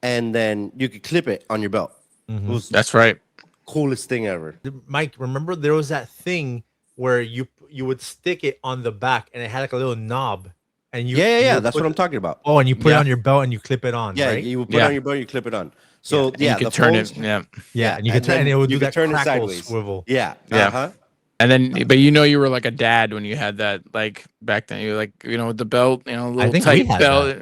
[SPEAKER 3] and then you could clip it on your belt. It was
[SPEAKER 2] That's right.
[SPEAKER 3] coolest thing ever.
[SPEAKER 1] Mike, remember there was that thing where you would stick it on the back and it had like a little knob, and you
[SPEAKER 3] Yeah.
[SPEAKER 1] would
[SPEAKER 3] That's
[SPEAKER 1] put
[SPEAKER 3] what I'm talking about.
[SPEAKER 1] Oh, and you put it
[SPEAKER 2] Yeah.
[SPEAKER 1] on your belt and you clip it on,
[SPEAKER 3] Yeah,
[SPEAKER 1] right?
[SPEAKER 3] you would put it
[SPEAKER 2] Yeah.
[SPEAKER 3] on your belt, you clip it on. So
[SPEAKER 2] And
[SPEAKER 3] yeah,
[SPEAKER 2] you
[SPEAKER 3] the
[SPEAKER 2] could turn
[SPEAKER 3] phones,
[SPEAKER 2] it. Yeah.
[SPEAKER 1] Yeah, and you could turn,
[SPEAKER 3] then
[SPEAKER 1] and it would
[SPEAKER 3] you
[SPEAKER 1] do
[SPEAKER 3] could
[SPEAKER 1] that
[SPEAKER 3] turn it
[SPEAKER 1] crackle
[SPEAKER 3] sideways.
[SPEAKER 1] swivel.
[SPEAKER 3] Yeah,
[SPEAKER 2] Yeah.
[SPEAKER 3] uh-huh.
[SPEAKER 2] And then, but you know, you were like a dad when you had that, like back then. You were like, with the belt, a little
[SPEAKER 1] think we
[SPEAKER 2] tight
[SPEAKER 1] had
[SPEAKER 2] belt.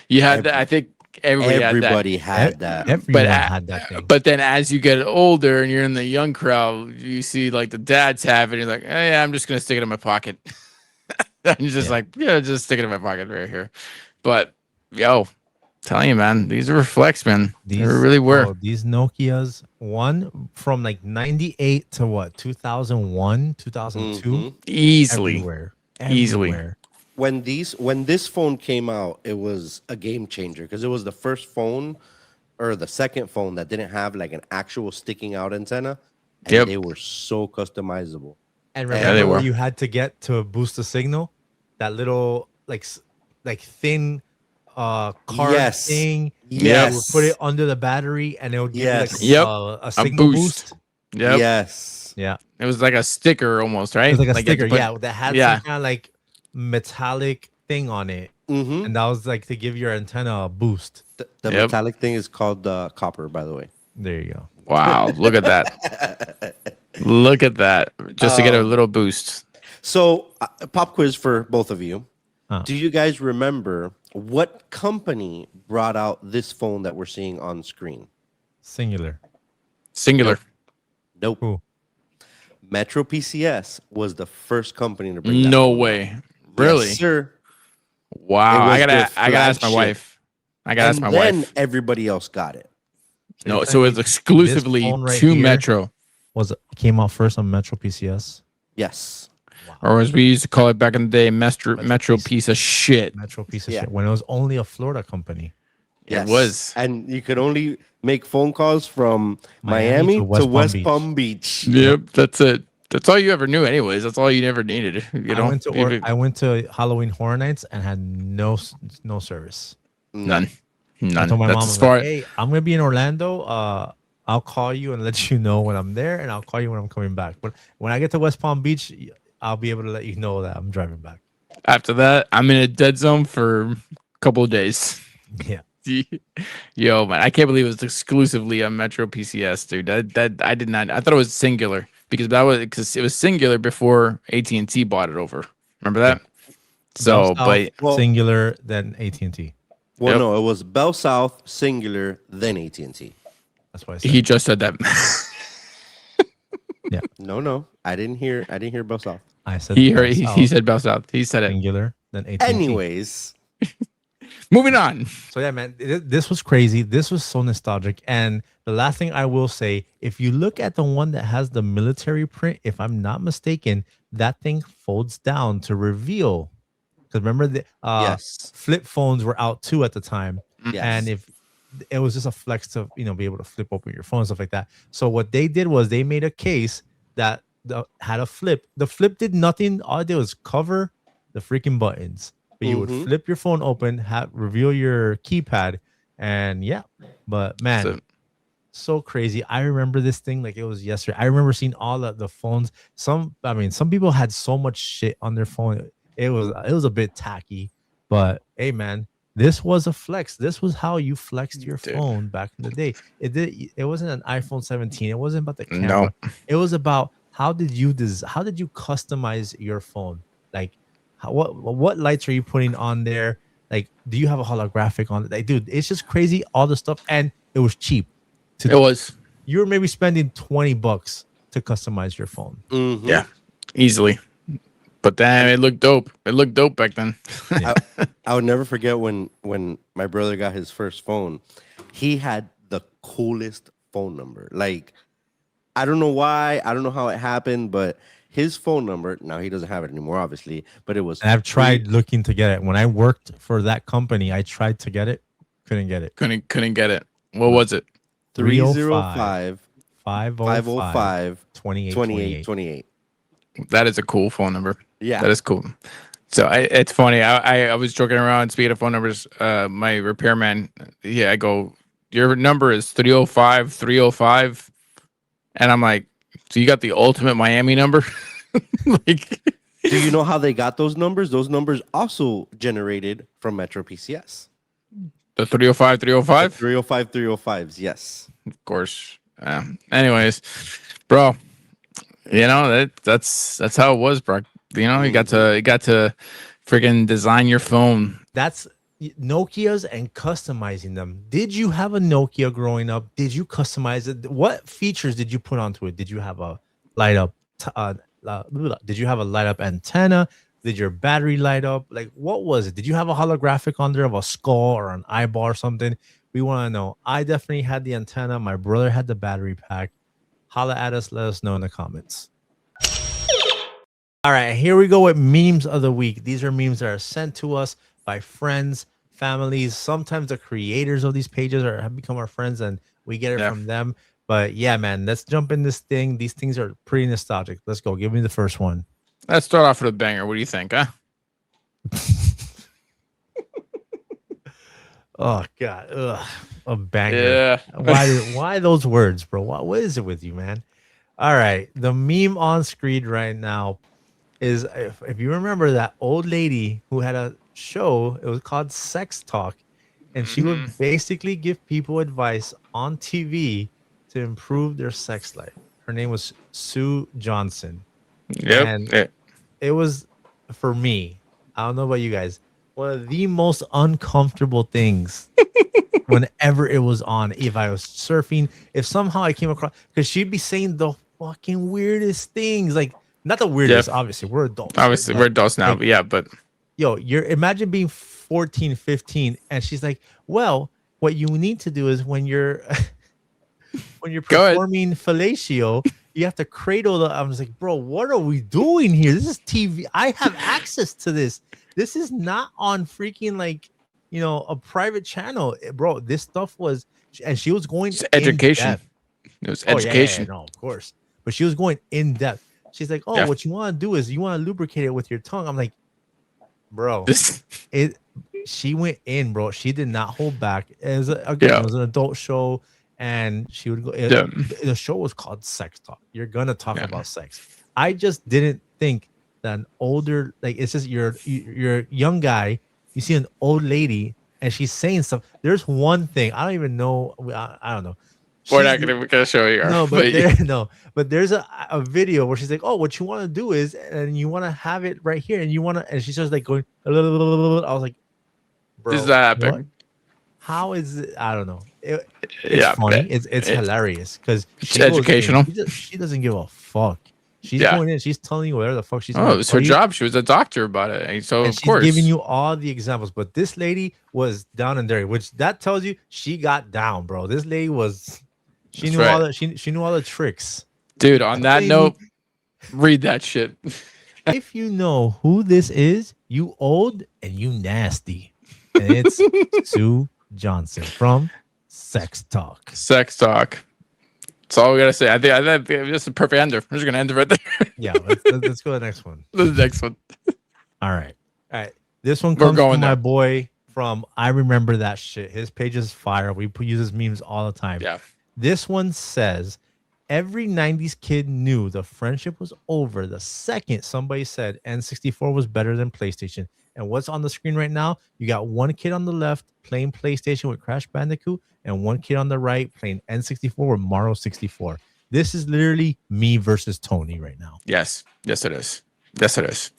[SPEAKER 2] You had that. I think
[SPEAKER 3] Everybody
[SPEAKER 2] had
[SPEAKER 3] had that.
[SPEAKER 1] Everyone
[SPEAKER 2] But
[SPEAKER 1] had that thing.
[SPEAKER 2] But then as you get older and you're in the young crowd, you see like the dads have it. You're like, hey, I'm just gonna stick it in my pocket. And you're just like, just stick it in my pocket right here. But telling you, man, these are flex, man. They really were.
[SPEAKER 1] These Nokias, one from like 98 to what, 2001, 2002,
[SPEAKER 3] Mhm.
[SPEAKER 2] Easily.
[SPEAKER 1] everywhere.
[SPEAKER 2] Easily.
[SPEAKER 1] Everywhere.
[SPEAKER 3] When this phone came out, it was a game changer because it was the first phone or the second phone that didn't have like an actual sticking out antenna, and
[SPEAKER 2] Yep.
[SPEAKER 3] they were so customizable.
[SPEAKER 1] And
[SPEAKER 3] Yeah,
[SPEAKER 1] remember
[SPEAKER 2] they
[SPEAKER 1] what
[SPEAKER 2] were.
[SPEAKER 1] you had to get to boost the signal? That little like thin card
[SPEAKER 3] Yes.
[SPEAKER 1] thing.
[SPEAKER 3] Yes.
[SPEAKER 1] You would put it under the battery and it would give
[SPEAKER 3] Yes.
[SPEAKER 1] you
[SPEAKER 2] Yep.
[SPEAKER 1] like a
[SPEAKER 2] A
[SPEAKER 1] signal
[SPEAKER 2] boost.
[SPEAKER 1] boost.
[SPEAKER 2] Yep.
[SPEAKER 3] Yes.
[SPEAKER 1] Yeah.
[SPEAKER 2] It was like a sticker almost, right?
[SPEAKER 1] It was like a
[SPEAKER 2] you had to
[SPEAKER 1] sticker,
[SPEAKER 2] put-
[SPEAKER 1] yeah, that had
[SPEAKER 2] yeah.
[SPEAKER 1] some kind of like metallic thing on it.
[SPEAKER 3] Mm-hmm.
[SPEAKER 1] And that was like to give your antenna a boost.
[SPEAKER 3] The
[SPEAKER 2] Yep.
[SPEAKER 3] metallic thing is called copper, by the way.
[SPEAKER 1] There you go.
[SPEAKER 2] Wow. Look at that. Look at that. Just to get a little boost.
[SPEAKER 3] So, pop quiz for both of you.
[SPEAKER 1] Huh.
[SPEAKER 3] Do you guys remember what company brought out this phone that we're seeing on screen?
[SPEAKER 1] Singular.
[SPEAKER 2] Singular.
[SPEAKER 3] Nope.
[SPEAKER 1] Who?
[SPEAKER 3] Metro PCS was the first company to bring that
[SPEAKER 2] No
[SPEAKER 3] phone out.
[SPEAKER 2] way. Really?
[SPEAKER 3] Yes, sir.
[SPEAKER 2] Wow.
[SPEAKER 3] It
[SPEAKER 2] I
[SPEAKER 3] was their
[SPEAKER 2] gotta ask my
[SPEAKER 3] flagship.
[SPEAKER 2] wife. I gotta ask
[SPEAKER 3] And
[SPEAKER 2] my
[SPEAKER 3] then
[SPEAKER 2] wife.
[SPEAKER 3] everybody else got it.
[SPEAKER 1] you're
[SPEAKER 2] No,
[SPEAKER 1] telling
[SPEAKER 2] so
[SPEAKER 1] me
[SPEAKER 2] it's exclusively
[SPEAKER 1] this phone right
[SPEAKER 2] to
[SPEAKER 1] here
[SPEAKER 2] Metro.
[SPEAKER 1] came out first on Metro PCS.
[SPEAKER 3] Yes.
[SPEAKER 2] Or as we used to call it back in the day, Metro
[SPEAKER 1] piece.
[SPEAKER 2] piece of shit.
[SPEAKER 1] Metro piece of
[SPEAKER 3] Yeah.
[SPEAKER 1] shit. When it was only a Florida company.
[SPEAKER 3] Yes.
[SPEAKER 2] It was.
[SPEAKER 3] And you could only make phone calls from
[SPEAKER 1] Miami
[SPEAKER 3] Miami
[SPEAKER 1] to
[SPEAKER 3] to
[SPEAKER 1] West
[SPEAKER 3] West,
[SPEAKER 1] Palm
[SPEAKER 3] Palm Beach.
[SPEAKER 2] Yep, that's it. That's all you ever knew, anyways. That's all you never needed.
[SPEAKER 1] I went to Halloween Horror Nights and had no service.
[SPEAKER 2] None.
[SPEAKER 1] I
[SPEAKER 2] None.
[SPEAKER 1] told my
[SPEAKER 2] That's
[SPEAKER 1] mom, I
[SPEAKER 2] as
[SPEAKER 1] was
[SPEAKER 2] far.
[SPEAKER 1] like, hey, I'm gonna be in Orlando. I'll call you and let you know when I'm there, and I'll call you when I'm coming back. But when I get to West Palm Beach, I'll be able to let you know that I'm driving back.
[SPEAKER 2] After that, I'm in a dead zone for a couple of days.
[SPEAKER 1] Yeah.
[SPEAKER 2] Yo, man, I can't believe it was exclusively on Metro PCS, dude. That I did not. I thought it was Singular because it was Singular before AT&T bought it over. Remember that? So,
[SPEAKER 1] Bell
[SPEAKER 2] but
[SPEAKER 1] South,
[SPEAKER 3] Well-
[SPEAKER 1] Singular, then AT&T.
[SPEAKER 3] Well,
[SPEAKER 2] Yep.
[SPEAKER 3] no, it was Bell South, Singular, then AT&T.
[SPEAKER 1] That's why I said.
[SPEAKER 2] he just said that.
[SPEAKER 3] No, I didn't hear Bell South.
[SPEAKER 1] I said
[SPEAKER 2] he
[SPEAKER 1] Bell
[SPEAKER 2] heard. He
[SPEAKER 1] South,
[SPEAKER 2] said Bell South. He said it.
[SPEAKER 1] Singular, then AT&T.
[SPEAKER 3] Anyways,
[SPEAKER 2] Moving on.
[SPEAKER 1] So yeah, man, this was crazy. This was so nostalgic. And the last thing I will say, if you look at the one that has the military print, if I'm not mistaken, that thing folds down to reveal. Because remember the
[SPEAKER 3] yes.
[SPEAKER 1] flip phones were out too at the time,
[SPEAKER 3] Yes.
[SPEAKER 1] and if it was just a flex to be able to flip open your phone and stuff like that. So what they did was they made a case that had a flip. The flip did nothing. All it did was cover the freaking buttons. But you would
[SPEAKER 3] Mhm.
[SPEAKER 1] flip your phone open, reveal your keypad, and yeah. But man,
[SPEAKER 2] So-
[SPEAKER 1] so crazy. I remember this thing like it was yesterday. I remember seeing all the phones. Some people had so much shit on their phone. It was a bit tacky, but hey, man, this was a flex. This was how you flexed your
[SPEAKER 2] Dude.
[SPEAKER 1] phone back in the day. It wasn't an iPhone 17. It wasn't about the
[SPEAKER 2] No.
[SPEAKER 1] camera. It was about how did you customize your phone? Like what lights are you putting on there? Like, do you have a holographic on it? Like, dude, it's just crazy, all the stuff, and it was cheap.
[SPEAKER 2] It was
[SPEAKER 1] You were maybe spending $20 to customize your phone.
[SPEAKER 3] Mhm.
[SPEAKER 2] Yeah. easily. But damn, it looked dope. It looked dope back then.
[SPEAKER 3] I would never forget when my brother got his first phone. He had the coolest phone number. Like, I don't know why, I don't know how it happened, but his phone number. Now he doesn't have it anymore, obviously, but it was.
[SPEAKER 1] And I've tried looking to get it. When I worked for that company, I tried to get it, couldn't get it.
[SPEAKER 2] Couldn't get it. What was it?
[SPEAKER 3] 305
[SPEAKER 1] 505
[SPEAKER 3] 505
[SPEAKER 1] 2828.
[SPEAKER 3] 2828.
[SPEAKER 2] That is a cool phone number.
[SPEAKER 3] Yeah.
[SPEAKER 2] That is cool. So it's funny. I was joking around. Speaking of phone numbers, my repairman, I go, your number is 305 305, and I'm like, so you got the ultimate Miami number? Like,
[SPEAKER 3] Do you know how they got those numbers? Those numbers also generated from Metro PCS.
[SPEAKER 2] the 305 305.
[SPEAKER 3] 305 305s. Yes.
[SPEAKER 2] Of course. Anyways, bro, that's how it was, bro. You got to freaking design your phone.
[SPEAKER 1] That's Nokias and customizing them. Did you have a Nokia growing up? Did you customize it? What features did you put onto it? Did you have a light up? Did you have a light up antenna? Did your battery light up? Like, what was it? Did you have a holographic on there of a skull or an eyeball or something? We want to know. I definitely had the antenna. My brother had the battery pack. Holla at us. Let us know in the comments. All right, here we go with memes of the week. These are memes that are sent to us by friends, families. Sometimes the creators of these pages have become our friends, and we get it from them. But yeah, man, let's jump in this thing. These things are pretty nostalgic. Let's go. Give me the first one.
[SPEAKER 2] Let's start off with a banger. What do you think, huh?
[SPEAKER 1] Oh God, ugh, a banger.
[SPEAKER 2] Yeah.
[SPEAKER 1] Why those words, bro? What is it with you, man? All right, the meme on screen right now is if you remember that old lady who had a show. It was called Sex Talk, and she would basically give people advice on TV to improve their sex life. Her name was Sue Johnson.
[SPEAKER 2] Yep.
[SPEAKER 1] And it was, for me, I don't know about you guys, one of the most uncomfortable things whenever it was on. If I was surfing, if somehow I came across, because she'd be saying the fucking weirdest things, like not the weirdest, obviously we're adults.
[SPEAKER 2] Obviously we're adults now, but yeah, but
[SPEAKER 1] yo, imagine being 14, 15, and she's like, well, what you need to do is when you're performing fellatio, you have to cradle the. I was like, bro, what are we doing here? This is TV. I have access to this. This is not on freaking a private channel, bro. This stuff was, and she was going
[SPEAKER 2] education. It was education.
[SPEAKER 1] No, of course, but she was going in depth. She's like, what you want to do is you want to lubricate it with your tongue. I'm like, bro, she went in, bro. She did not hold back. It was it was an adult show. And she would go. The show was called Sex Talk. You're gonna talk about sex. I just didn't think that an older, it's just you're a young guy. You see an old lady, and she's saying stuff. There's one thing I don't even know. I don't know.
[SPEAKER 2] We're not gonna show you.
[SPEAKER 1] But there's a video where she's like, "Oh, what you want to do is, and you want to have it right here, and you want to," and she's just like going. I was like, "Bro,
[SPEAKER 2] is that epic?
[SPEAKER 1] How is it? I don't know. It's funny. It's hilarious because
[SPEAKER 2] it's educational.
[SPEAKER 1] She doesn't give a fuck. She's going in. She's telling you whatever the fuck she's.
[SPEAKER 2] Oh, it was her job. She was a doctor about it. So
[SPEAKER 1] and she's giving you all the examples. But this lady was down and dirty, which that tells you she got down, bro. This lady was. She knew all the. She knew all the tricks.
[SPEAKER 2] Dude, on that note, read that shit.
[SPEAKER 1] If you know who this is, you old and you nasty, and it's Sue Johnson from Sex Talk.
[SPEAKER 2] Sex Talk. That's all we gotta say. I think this is a perfect ender. We're just gonna end it right there.
[SPEAKER 1] Yeah, let's go to the next one.
[SPEAKER 2] The next one.
[SPEAKER 1] All right. This one comes from my boy from I Remember That Shit. His page is fire. We use his memes all the time.
[SPEAKER 2] Yeah.
[SPEAKER 1] This one says, every 90s kid knew the friendship was over the second somebody said N64 was better than PlayStation. And what's on the screen right now? You got one kid on the left playing PlayStation with Crash Bandicoot, and one kid on the right playing N64 with Mario 64. This is literally me versus Tony right now.
[SPEAKER 2] Yes it is. Yes it is.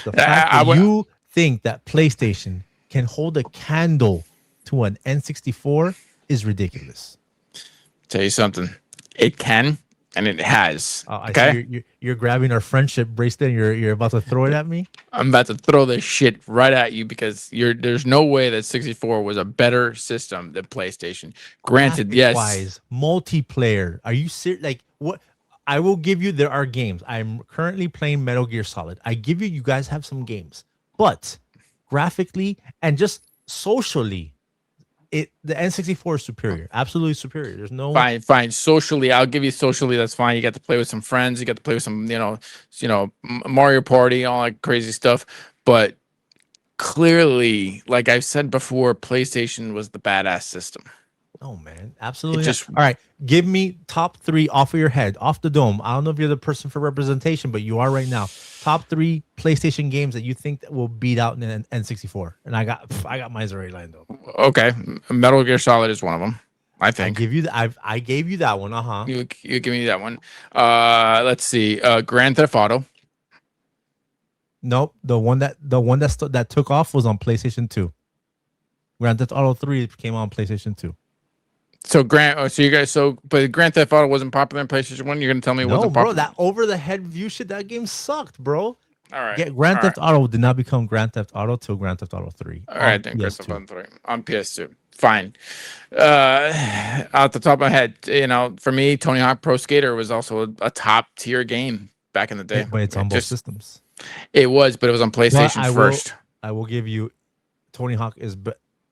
[SPEAKER 1] The fact that you think that PlayStation can hold a candle to an N64 is ridiculous.
[SPEAKER 2] Tell you something. It can. And it has. Okay,
[SPEAKER 1] you're grabbing our friendship bracelet. And you're about to throw it at me.
[SPEAKER 2] I'm about to throw this shit right at you because there's no way that 64 was a better system than PlayStation. Granted, yes.
[SPEAKER 1] Multiplayer. Are you serious? Like what? I will give you. There are games. I'm currently playing Metal Gear Solid. I give you. You guys have some games, but graphically and just socially, the N64 is superior. Absolutely superior. There's no
[SPEAKER 2] Fine. Socially, I'll give you socially. That's fine. You got to play with some friends. You got to play with some, Mario Party, all that crazy stuff. But clearly, like I've said before, PlayStation was the badass system.
[SPEAKER 1] Oh man, absolutely.
[SPEAKER 2] just-
[SPEAKER 1] All right, give me top 3 off of your head, off the dome. I don't know if you're the person for representation, but you are right now. Top 3 PlayStation games that you think that will beat out an N64. And I got mine already lined up.
[SPEAKER 2] Okay, Metal Gear Solid is one of them. I think.
[SPEAKER 1] I gave you that one.
[SPEAKER 2] You give me that one. Let's see. Grand Theft Auto.
[SPEAKER 1] Nope, the one that took off was on PlayStation 2. Grand Theft Auto 3 came on PlayStation 2.
[SPEAKER 2] But Grand Theft Auto wasn't popular in PlayStation 1. You're gonna tell me it wasn't
[SPEAKER 1] bro,
[SPEAKER 2] popular?
[SPEAKER 1] that over the head view shit, that game sucked, bro.
[SPEAKER 2] All right.
[SPEAKER 1] Grand Theft Auto did not become Grand Theft Auto till Grand Theft Auto 3.
[SPEAKER 2] All right, then Grand Theft Auto 3 on PS2. Fine. Out the top of my head, for me, Tony Hawk Pro Skater was also a top tier game back in the day.
[SPEAKER 1] But it's on both systems.
[SPEAKER 2] It was, but it was on PlayStation first.
[SPEAKER 1] I will give you, Tony Hawk is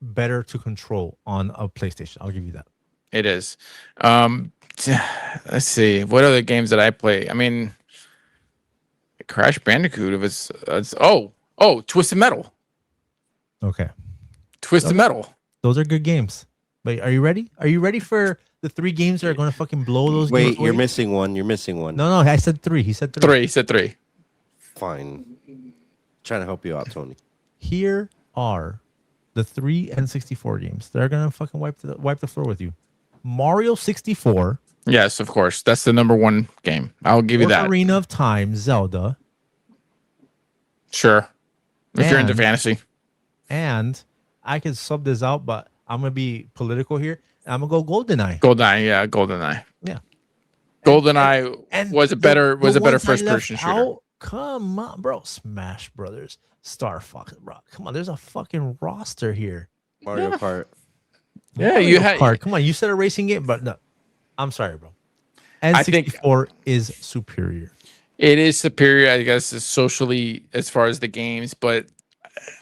[SPEAKER 1] better to control on a PlayStation. I'll give you that.
[SPEAKER 2] It is. Let's see. What other games did I play? I mean, Crash Bandicoot. Twisted Metal.
[SPEAKER 1] Okay.
[SPEAKER 2] Twisted Metal.
[SPEAKER 1] Those are good games. But are you ready? Are you ready for the 3 games that are going to fucking blow those games?
[SPEAKER 3] Wait, you're missing one. You're missing one.
[SPEAKER 1] No, I said 3. He said 3.
[SPEAKER 2] 3. He said 3.
[SPEAKER 3] Fine. Trying to help you out, Tony.
[SPEAKER 1] Here are the 3 N64 games. They're going to fucking wipe the floor with you. Mario 64.
[SPEAKER 2] Yes, of course. That's the number 1 game. I'll give you that.
[SPEAKER 1] Arena of Time, Zelda.
[SPEAKER 2] Sure. If you're into fantasy.
[SPEAKER 1] And I can sub this out, but I'm going to be political here. I'm going to go GoldenEye.
[SPEAKER 2] GoldenEye.
[SPEAKER 1] Yeah.
[SPEAKER 2] GoldenEye was a better first person shooter.
[SPEAKER 1] Come on, bro. Smash Brothers. Star Fox, bro. Come on, there's a fucking roster here.
[SPEAKER 3] Mario Kart.
[SPEAKER 2] Yeah,
[SPEAKER 1] Mario
[SPEAKER 2] you had.
[SPEAKER 1] Kart. Come on, you said a racing game, but no. I'm sorry, bro. N64 is superior.
[SPEAKER 2] It is superior, I guess, socially as far as the games, but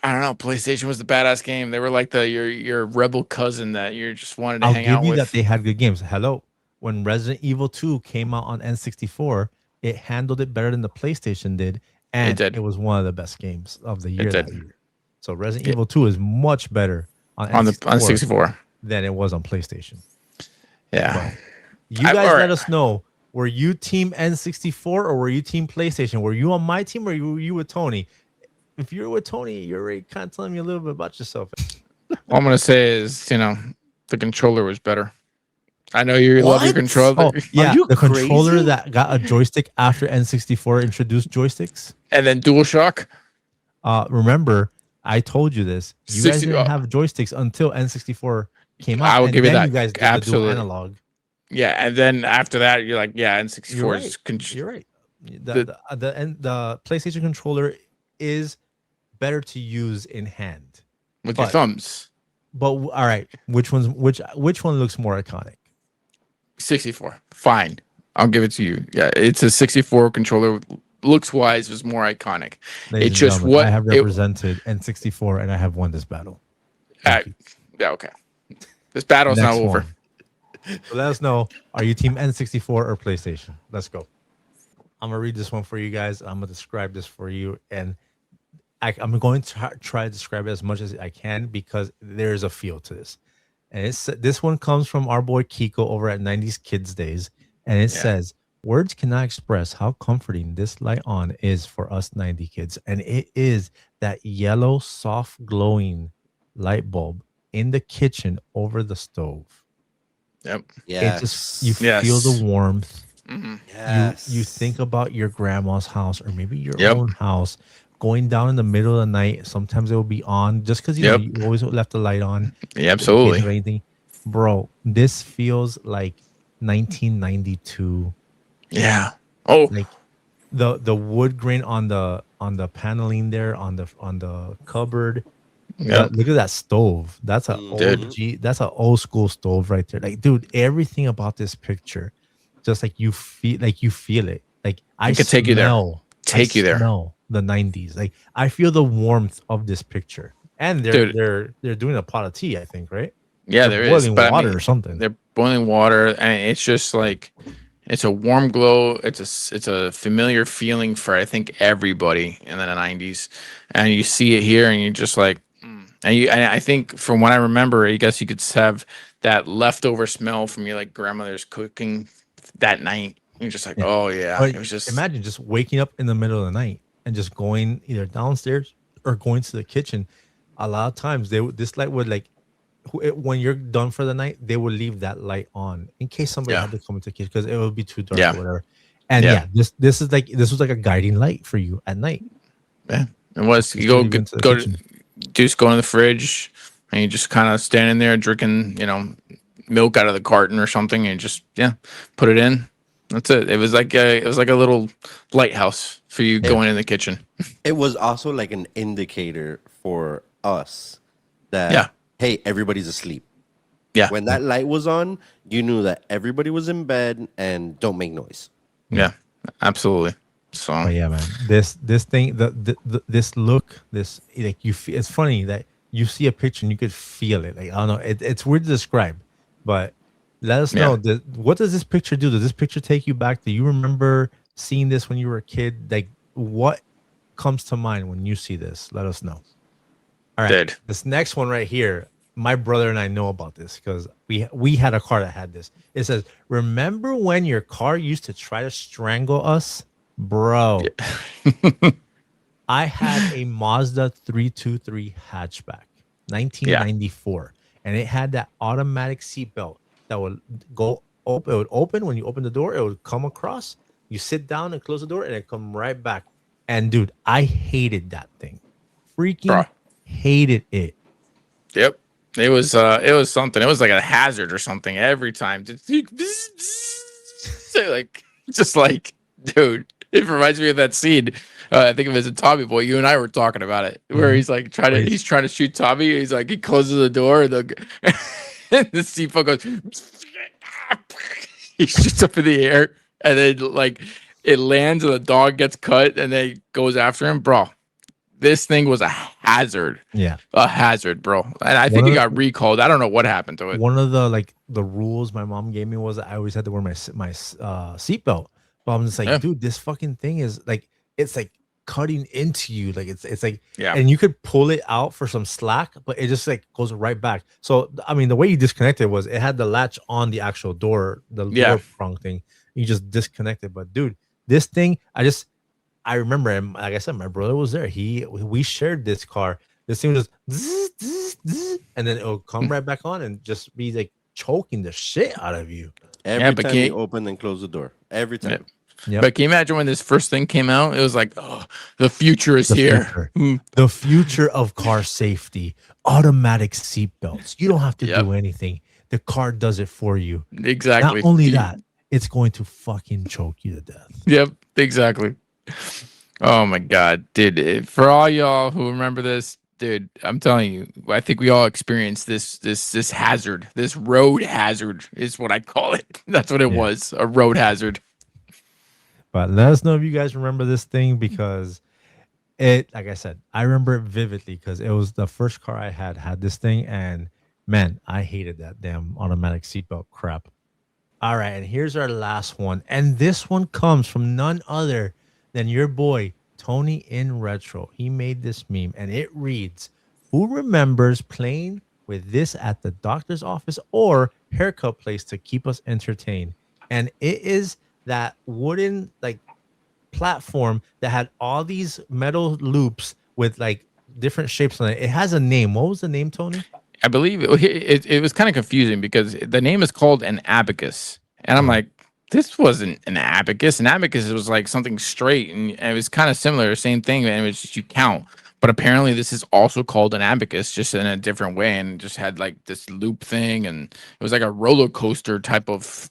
[SPEAKER 2] I don't know. PlayStation was the badass game. They were like your rebel cousin that you just wanted to hang out with.
[SPEAKER 1] I'll give you that they had good games. Hello, when Resident Evil 2 came out on N64, it handled it better than the PlayStation did, and it was one of the best games of the year that year. So Resident Evil 2 is much better on N64 than it was on PlayStation.
[SPEAKER 2] Yeah.
[SPEAKER 1] But you guys let us know. Were you team N64 or were you team PlayStation? Were you on my team or were you with Tony? If you're with Tony, you're already kind of telling me a little bit about yourself.
[SPEAKER 2] All I'm going to say is, the controller was better. I know you love your controller.
[SPEAKER 1] Oh, yeah, the controller that got a joystick after N64 introduced joysticks.
[SPEAKER 2] And then DualShock.
[SPEAKER 1] Remember, I told you this. You guys didn't have joysticks until N64 came out.
[SPEAKER 2] I will give you that.
[SPEAKER 1] You guys did
[SPEAKER 2] Absolutely.
[SPEAKER 1] the dual analog.
[SPEAKER 2] Yeah, and then after that, you're like, N64
[SPEAKER 1] You're right. The PlayStation controller is better to use in hand
[SPEAKER 2] with your thumbs.
[SPEAKER 1] But all right, which one looks more iconic?
[SPEAKER 2] 64. Fine, I'll give it to you. Yeah, it's a 64 controller. Looks wise was more iconic. It's just what
[SPEAKER 1] I have represented N64, and I have won this battle.
[SPEAKER 2] Yeah, okay. This battle is not over.
[SPEAKER 1] So let us know. Are you team N64 or PlayStation? Let's go. I'm gonna read this one for you guys. I'm gonna describe this for you, and I'm going to try to describe it as much as I can because there's a feel to this. And this one comes from our boy Kiko over at 90s Kids Days, and it says, "Words cannot express how comforting this light on is for us 90 kids, and it is that yellow, soft, glowing light bulb in the kitchen over the stove."
[SPEAKER 2] Yep.
[SPEAKER 3] Yeah.
[SPEAKER 1] You feel the warmth.
[SPEAKER 2] Mm-hmm.
[SPEAKER 3] Yes.
[SPEAKER 1] You think about your grandma's house or maybe your own house going down in the middle of the night. Sometimes it will be on just because you always left the light on.
[SPEAKER 2] Yeah, absolutely.
[SPEAKER 1] Or anything. Bro, this feels like 1992.
[SPEAKER 2] Yeah. Oh,
[SPEAKER 1] like the wood grain on the paneling there on the cupboard.
[SPEAKER 2] Yeah,
[SPEAKER 1] look at that stove. That's that's an old school stove right there. Like, dude, everything about this picture just like you feel it. Like I
[SPEAKER 2] could take you there. Take you there.
[SPEAKER 1] Smell the 90s. Like I feel the warmth of this picture. And
[SPEAKER 2] Dude.
[SPEAKER 1] they're doing a pot of tea, I think, right?
[SPEAKER 2] Yeah,
[SPEAKER 1] They're
[SPEAKER 2] there is.
[SPEAKER 1] boiling
[SPEAKER 2] But
[SPEAKER 1] water or something.
[SPEAKER 2] They're boiling water, and it's just like it's a warm glow. It's a familiar feeling for I think everybody in the 90s, and you see it here, and you're just like, and I think from what I remember, I guess you could have that leftover smell from your like grandmother's cooking that night. You're just like, oh yeah,
[SPEAKER 1] But
[SPEAKER 2] it was just
[SPEAKER 1] imagine just waking up in the middle of the night and just going either downstairs or going to the kitchen. A lot of times this light would like when you're done for the night, they would leave that light on in case somebody had to come into the kitchen because it would be too dark or whatever. And this was like a guiding light for you at night.
[SPEAKER 2] Yeah, it was. You go into the fridge and you just kind of standing there drinking, milk out of the carton or something, and just put it in. That's it. It was like a little lighthouse for you going in the kitchen.
[SPEAKER 3] It was also like an indicator for us that hey, everybody's asleep.
[SPEAKER 2] Yeah.
[SPEAKER 3] When that light was on, you knew that everybody was in bed and don't make noise.
[SPEAKER 2] Yeah, absolutely. So
[SPEAKER 1] yeah, man, this thing, this look, this like you feel. It's funny that you see a picture and you could feel it. Like I don't know, it's weird to describe, but let us know what does this picture do? Does this picture take you back? Do you remember seeing this when you were a kid? Like what comes to mind when you see this? Let us know. All right, this next one right here, my brother and I know about this because we had a car that had this. It says, "Remember when your car used to try to strangle us, bro?" Yeah. I had a Mazda 323 hatchback, 1994, and it had that automatic seatbelt that would go open. It would open when you open the door. It would come across. You sit down and close the door, and it come right back. And dude, I hated that thing. Freaking hated it.
[SPEAKER 2] Yep. It was something. It was like a hazard or something every time. Like, just like, dude, it reminds me of that scene. I think of it as a Tommy Boy. You and I were talking about it, where he's like he's trying to shoot Tommy. He's like, he closes the door, and the seatbelt goes, he shoots up in the air, and then like it lands, and the dog gets cut, and then goes after him, bro. This thing was a hazard. Yeah. A hazard, bro. And I think it got recalled. I don't know what happened to it.
[SPEAKER 1] One of the rules my mom gave me was that I always had to wear my seatbelt. But I'm just like, dude, this fucking thing is like, it's like cutting into you. Like it's like, and you could pull it out for some slack, but it just like goes right back. So, I mean, the way you disconnected was it had the latch on the actual door, the door prong thing. You just disconnected. But dude, this thing, I remember him. Like I said, my brother was there. We shared this car. This thing was just, and then it will come right back on and just be like choking the shit out of you.
[SPEAKER 3] Every time you open and close the door. Every time.
[SPEAKER 2] Yep. But can you imagine when this first thing came out? It was like, oh, the future is here.
[SPEAKER 1] The future of car safety. Automatic seatbelts. You don't have to do anything. The car does it for you.
[SPEAKER 2] Exactly.
[SPEAKER 1] Not only that, it's going to fucking choke you to death.
[SPEAKER 2] Yep, exactly. Oh my god, dude! For all y'all who remember this, dude, I'm telling you, I think we all experienced this hazard, this road hazard is what I call it. That's what it was, a road hazard.
[SPEAKER 1] But let us know if you guys remember this thing because it, like I said, I remember it vividly because it was the first car I had this thing, and man, I hated that damn automatic seatbelt crap. All right, and here's our last one, and this one comes from none other than your boy Tony in Retro. He made this meme and it reads, "Who remembers playing with this at the doctor's office or haircut place to keep us entertained?" And it is that wooden like platform that had all these metal loops with like different shapes on it. It has a name. What was the name, Tony?
[SPEAKER 2] I believe it was kind of confusing because the name is called an abacus, and I'm like, this wasn't an abacus. An abacus was like something straight, and it was kind of similar, same thing, and it was just you count. But apparently, this is also called an abacus, just in a different way, and it just had like this loop thing, and it was like a roller coaster type of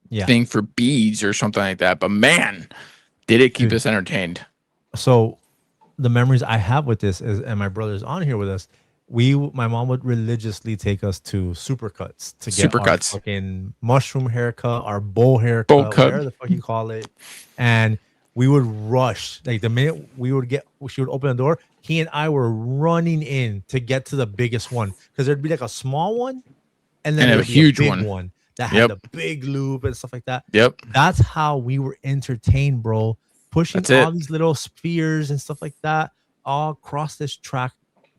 [SPEAKER 2] thing for beads or something like that. But man, did it keep us entertained?
[SPEAKER 1] So, the memories I have with this is, and my brother's on here with us. my mom would religiously take us to Supercuts to get our
[SPEAKER 2] Supercuts.
[SPEAKER 1] fucking mushroom haircut, our bowl
[SPEAKER 2] Bowl
[SPEAKER 1] haircut,
[SPEAKER 2] cut.
[SPEAKER 1] whatever the fuck you call it. And we would rush. Like the minute she would open the door, he and I were running in to get to the biggest one. Because there'd be like a small one and then
[SPEAKER 2] And a
[SPEAKER 1] there'd be
[SPEAKER 2] huge
[SPEAKER 1] big
[SPEAKER 2] one.
[SPEAKER 1] that had the big loop and stuff like that.
[SPEAKER 2] Yep.
[SPEAKER 1] That's how we were entertained, bro. Pushing
[SPEAKER 2] That's
[SPEAKER 1] all
[SPEAKER 2] it.
[SPEAKER 1] these little spheres and stuff like that all across this track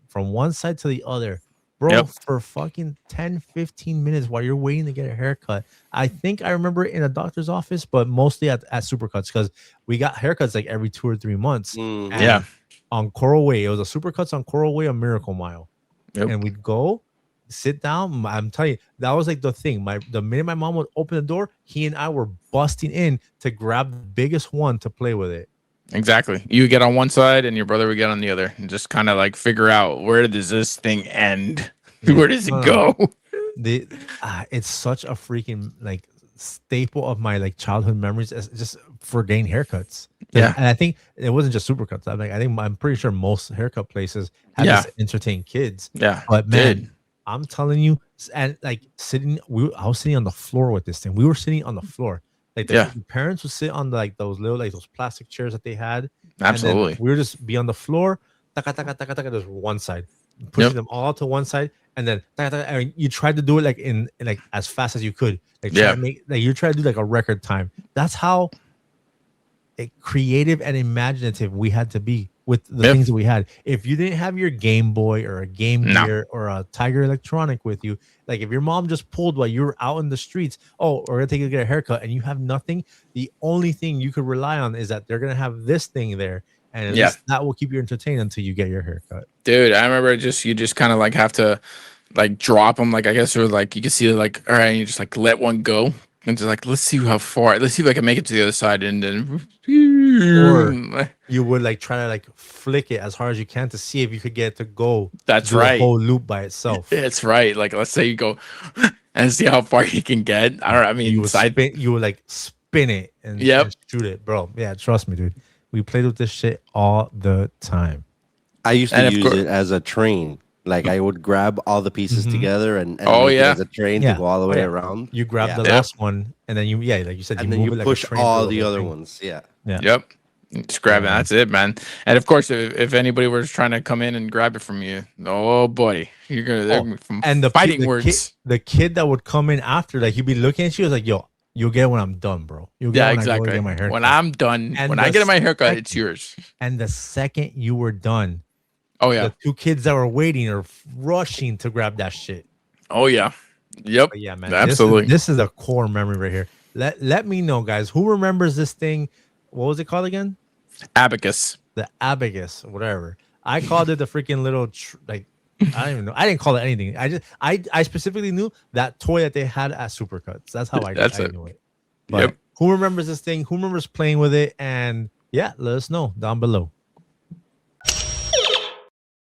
[SPEAKER 1] from one side to the other, bro,
[SPEAKER 2] Yep.
[SPEAKER 1] for fucking 10, 15 minutes while you're waiting to get a haircut. I think I remember it in a doctor's office, but mostly at Supercuts because we got haircuts like every 2 or 3 months.
[SPEAKER 3] Mhm.
[SPEAKER 1] And
[SPEAKER 2] Yeah.
[SPEAKER 1] on Coral Way, it was a Supercuts on Coral Way, a Miracle Mile.
[SPEAKER 2] Yep.
[SPEAKER 1] And we'd go sit down. I'm telling you, that was like the thing. The minute my mom would open the door, he and I were busting in to grab the biggest one to play with it.
[SPEAKER 2] Exactly. You would get on one side and your brother would get on the other and just kind of like figure out where does this thing end? Where does it go?
[SPEAKER 1] It's such a freaking like staple of my like childhood memories as just for getting haircuts.
[SPEAKER 2] Yeah.
[SPEAKER 1] And I think it wasn't just Supercuts. I'm pretty sure most haircut places had
[SPEAKER 2] Yeah.
[SPEAKER 1] this entertain kids.
[SPEAKER 2] Yeah.
[SPEAKER 1] But man,
[SPEAKER 2] Did.
[SPEAKER 1] I'm telling you, and like I was sitting on the floor with this thing. We were sitting on the floor. Like the parents would sit on like those little like those plastic chairs that they had.
[SPEAKER 2] Absolutely.
[SPEAKER 1] And then we would just be on the floor. Taka, taka, taka, taka, there's one side, pushing them all to one side, and then taka, taka, and you tried to do it like in like as fast as you could. Like try to make like you try to do like a record time. That's how creative and imaginative we had to be with the things that we had. If you didn't have your Game Boy or a Game Gear or a Tiger Electronic with you, like if your mom just pulled while you were out in the streets, oh, we're gonna take you to get a haircut, and you have nothing, the only thing you could rely on is that they're gonna have this thing there, and at least that will keep you entertained until you get your haircut.
[SPEAKER 2] Dude, I remember you just kind of like have to like drop them, like I guess, or like you can see like, all right, you just like let one go and just like let's see how far, let's see if I can make it to the other side, and then
[SPEAKER 1] or you would like try to like flick it as hard as you can to see if you could get it to go.
[SPEAKER 2] That's
[SPEAKER 1] do
[SPEAKER 2] right.
[SPEAKER 1] The whole loop by itself.
[SPEAKER 2] It's right. Like let's say you go and see how far you can get. I don't know. I mean,
[SPEAKER 1] you would like spin it and shoot it, bro. Yeah, trust me, dude. We played with this shit all the time.
[SPEAKER 3] I used to use it as a train. Like I would grab all the pieces together and make it as a train to go all the way around.
[SPEAKER 1] You grab the last one and then you like you said,
[SPEAKER 3] and
[SPEAKER 1] you
[SPEAKER 3] then
[SPEAKER 1] move
[SPEAKER 3] you
[SPEAKER 1] it like
[SPEAKER 3] push
[SPEAKER 1] a train
[SPEAKER 3] all
[SPEAKER 1] through
[SPEAKER 3] the
[SPEAKER 1] whole
[SPEAKER 3] other
[SPEAKER 1] thing.
[SPEAKER 3] ones. Yeah.
[SPEAKER 2] Yep. Just grab it. That's it, man. And of course, if anybody was trying to come in and grab it from you, oh buddy, you're gonna from
[SPEAKER 1] and the
[SPEAKER 2] fighting words.
[SPEAKER 1] The kid that would come in after, like he'd be looking at you, was like, "Yo, you'll get it when I'm done, bro. You'll get it when I go get my haircut.
[SPEAKER 2] When I'm done,
[SPEAKER 1] and
[SPEAKER 2] when I get my haircut, it's yours."
[SPEAKER 1] And the second you were done,
[SPEAKER 2] the
[SPEAKER 1] 2 kids that were waiting are rushing to grab that shit.
[SPEAKER 2] Oh yeah, yep,
[SPEAKER 1] but yeah, man.
[SPEAKER 2] Absolutely.
[SPEAKER 1] This is a core memory right here. Let me know, guys, who remembers this thing. What was it called again?
[SPEAKER 2] Abacus.
[SPEAKER 1] The abacus, whatever. I called it the freaking little I don't even know. I didn't call it anything. I specifically knew that toy that they had at Supercuts. That's how I knew it. But who remembers this thing? Who remembers playing with it? And yeah, let us know down below.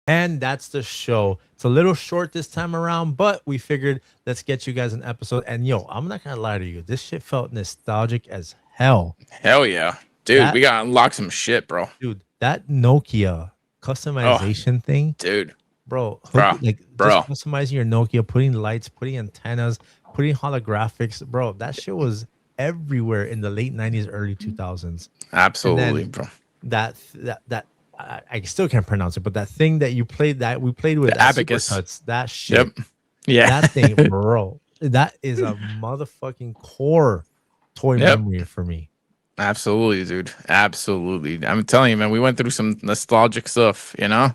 [SPEAKER 1] And that's the show. It's a little short this time around, but we figured let's get you guys an episode. And yo, I'm not gonna lie to you, this shit felt nostalgic as hell.
[SPEAKER 2] Hell yeah, dude, we gotta unlock some shit, bro.
[SPEAKER 1] Dude, that Nokia customization thing,
[SPEAKER 2] dude,
[SPEAKER 1] bro, customizing your Nokia, putting lights, putting antennas, putting holographics, bro. That shit was everywhere in the late 90s, early 2000s.
[SPEAKER 2] Absolutely, bro.
[SPEAKER 1] That I still can't pronounce it, but that thing that we played with,
[SPEAKER 2] the abacus,
[SPEAKER 1] Supercuts, that shit.
[SPEAKER 2] Yep. Yeah.
[SPEAKER 1] That thing, bro. That is a motherfucking core toy memory for me.
[SPEAKER 2] Absolutely, dude. Absolutely. I'm telling you, man, we went through some nostalgic stuff, you know?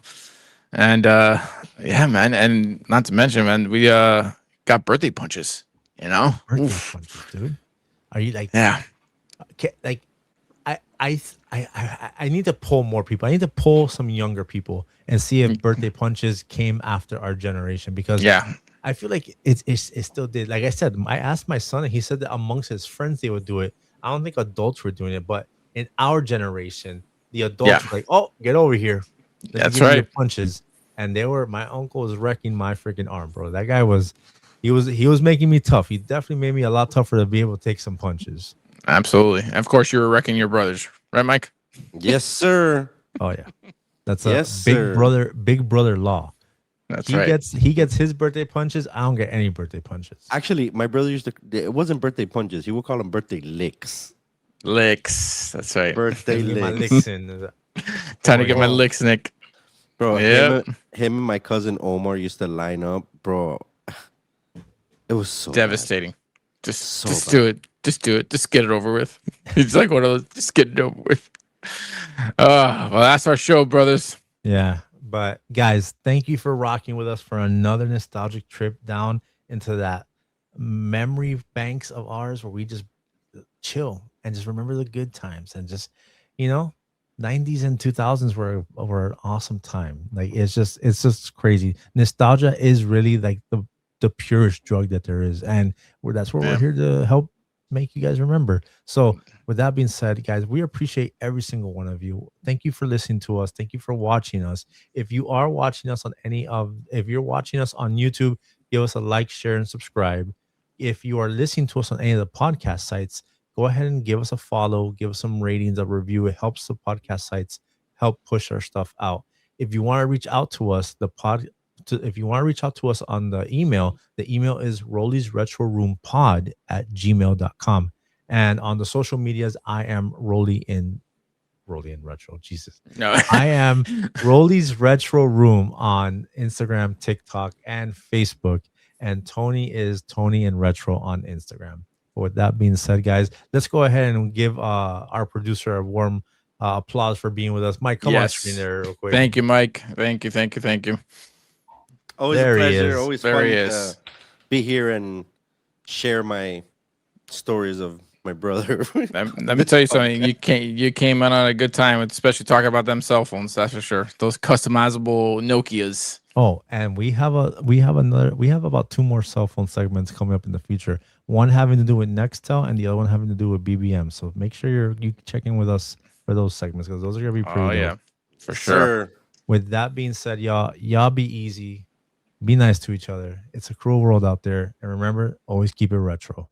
[SPEAKER 2] And yeah, man. And not to mention, man, we got birthday punches, you know?
[SPEAKER 1] Birthday punches, dude. Are you like like I need to pull more people. I need to pull some younger people and see if birthday punches came after our generation, because I feel like it still did. Like I said, I asked my son and he said that amongst his friends they would do it. I don't think adults were doing it, but in our generation, the adults were like, "Oh, get over here."
[SPEAKER 2] That's right.
[SPEAKER 1] Punches, and my uncle was wrecking my freaking arm, bro. That guy was making me tough. He definitely made me a lot tougher to be able to take some punches.
[SPEAKER 2] Absolutely. And of course, you were wrecking your brothers, right, Mike?
[SPEAKER 3] Yes, sir.
[SPEAKER 1] Oh yeah, that's a big brother law.
[SPEAKER 2] That's
[SPEAKER 1] he
[SPEAKER 2] right.
[SPEAKER 1] gets his birthday punches. I don't get any birthday punches.
[SPEAKER 3] Actually, my brother used to. It wasn't birthday punches. He would call them birthday licks.
[SPEAKER 2] Licks. That's right.
[SPEAKER 3] Birthday
[SPEAKER 1] Get my
[SPEAKER 3] licks.
[SPEAKER 1] licks in.
[SPEAKER 2] Time to get my
[SPEAKER 3] Oh.
[SPEAKER 2] licks, Nick.
[SPEAKER 3] Bro,
[SPEAKER 2] Yep.
[SPEAKER 3] him and my cousin Omar used to line up, bro. It was so bad.
[SPEAKER 2] Devastating. Just
[SPEAKER 3] So
[SPEAKER 2] just
[SPEAKER 3] bad.
[SPEAKER 2] do it. Just do it. Just get it over with. He's like one of those. Just get it over with. Well, that's our show, brothers.
[SPEAKER 1] Yeah, but guys, thank you for rocking with us for another nostalgic trip down into that memory banks of ours where we just chill and just remember the good times and just, you know, 90s and 2000s were an awesome time. Like it's just crazy. Nostalgia is really like the purest drug that there is, and that's where we're here to help make you guys remember. So with that being said, guys, we appreciate every single one of you. Thank you for listening to us. Thank you for watching us. If you are watching us if you're watching us on YouTube, give us a like, share, and subscribe. If you are listening to us on any of the podcast sites, go ahead and give us a follow, give us some ratings, a review. It helps the podcast sites help push our stuff out. If you want to reach out to us, if you want to reach out to us on the email is rolliesretroroompod@gmail.com. And on the social medias, I am Roly in Retro. Jesus.
[SPEAKER 2] No.
[SPEAKER 1] I am Rolly's Retro Room on Instagram, TikTok, and Facebook. And Tony is Tony in Retro on Instagram. With that being said, guys, let's go ahead and give our producer a warm applause for being with us. Mike, come on screen there real quick.
[SPEAKER 2] Thank you, Mike. Thank you.
[SPEAKER 3] Always
[SPEAKER 1] There
[SPEAKER 3] a
[SPEAKER 1] he
[SPEAKER 3] pleasure.
[SPEAKER 1] is.
[SPEAKER 3] Always
[SPEAKER 2] There
[SPEAKER 3] fun
[SPEAKER 2] he
[SPEAKER 3] to
[SPEAKER 2] is.
[SPEAKER 3] be here and share my stories of my brother.
[SPEAKER 2] Let me tell you something. You came in on a good time, especially talking about them cell phones. That's for sure. Those customizable Nokias.
[SPEAKER 1] Oh, and we have about 2 more cell phone segments coming up in the future. One having to do with Nextel and the other one having to do with BBM. So make sure you check in with us for those segments because those are gonna be pretty dope.
[SPEAKER 2] Yeah, for sure.
[SPEAKER 1] With that being said, y'all be easy, be nice to each other. It's a cruel world out there, and remember, always keep it retro.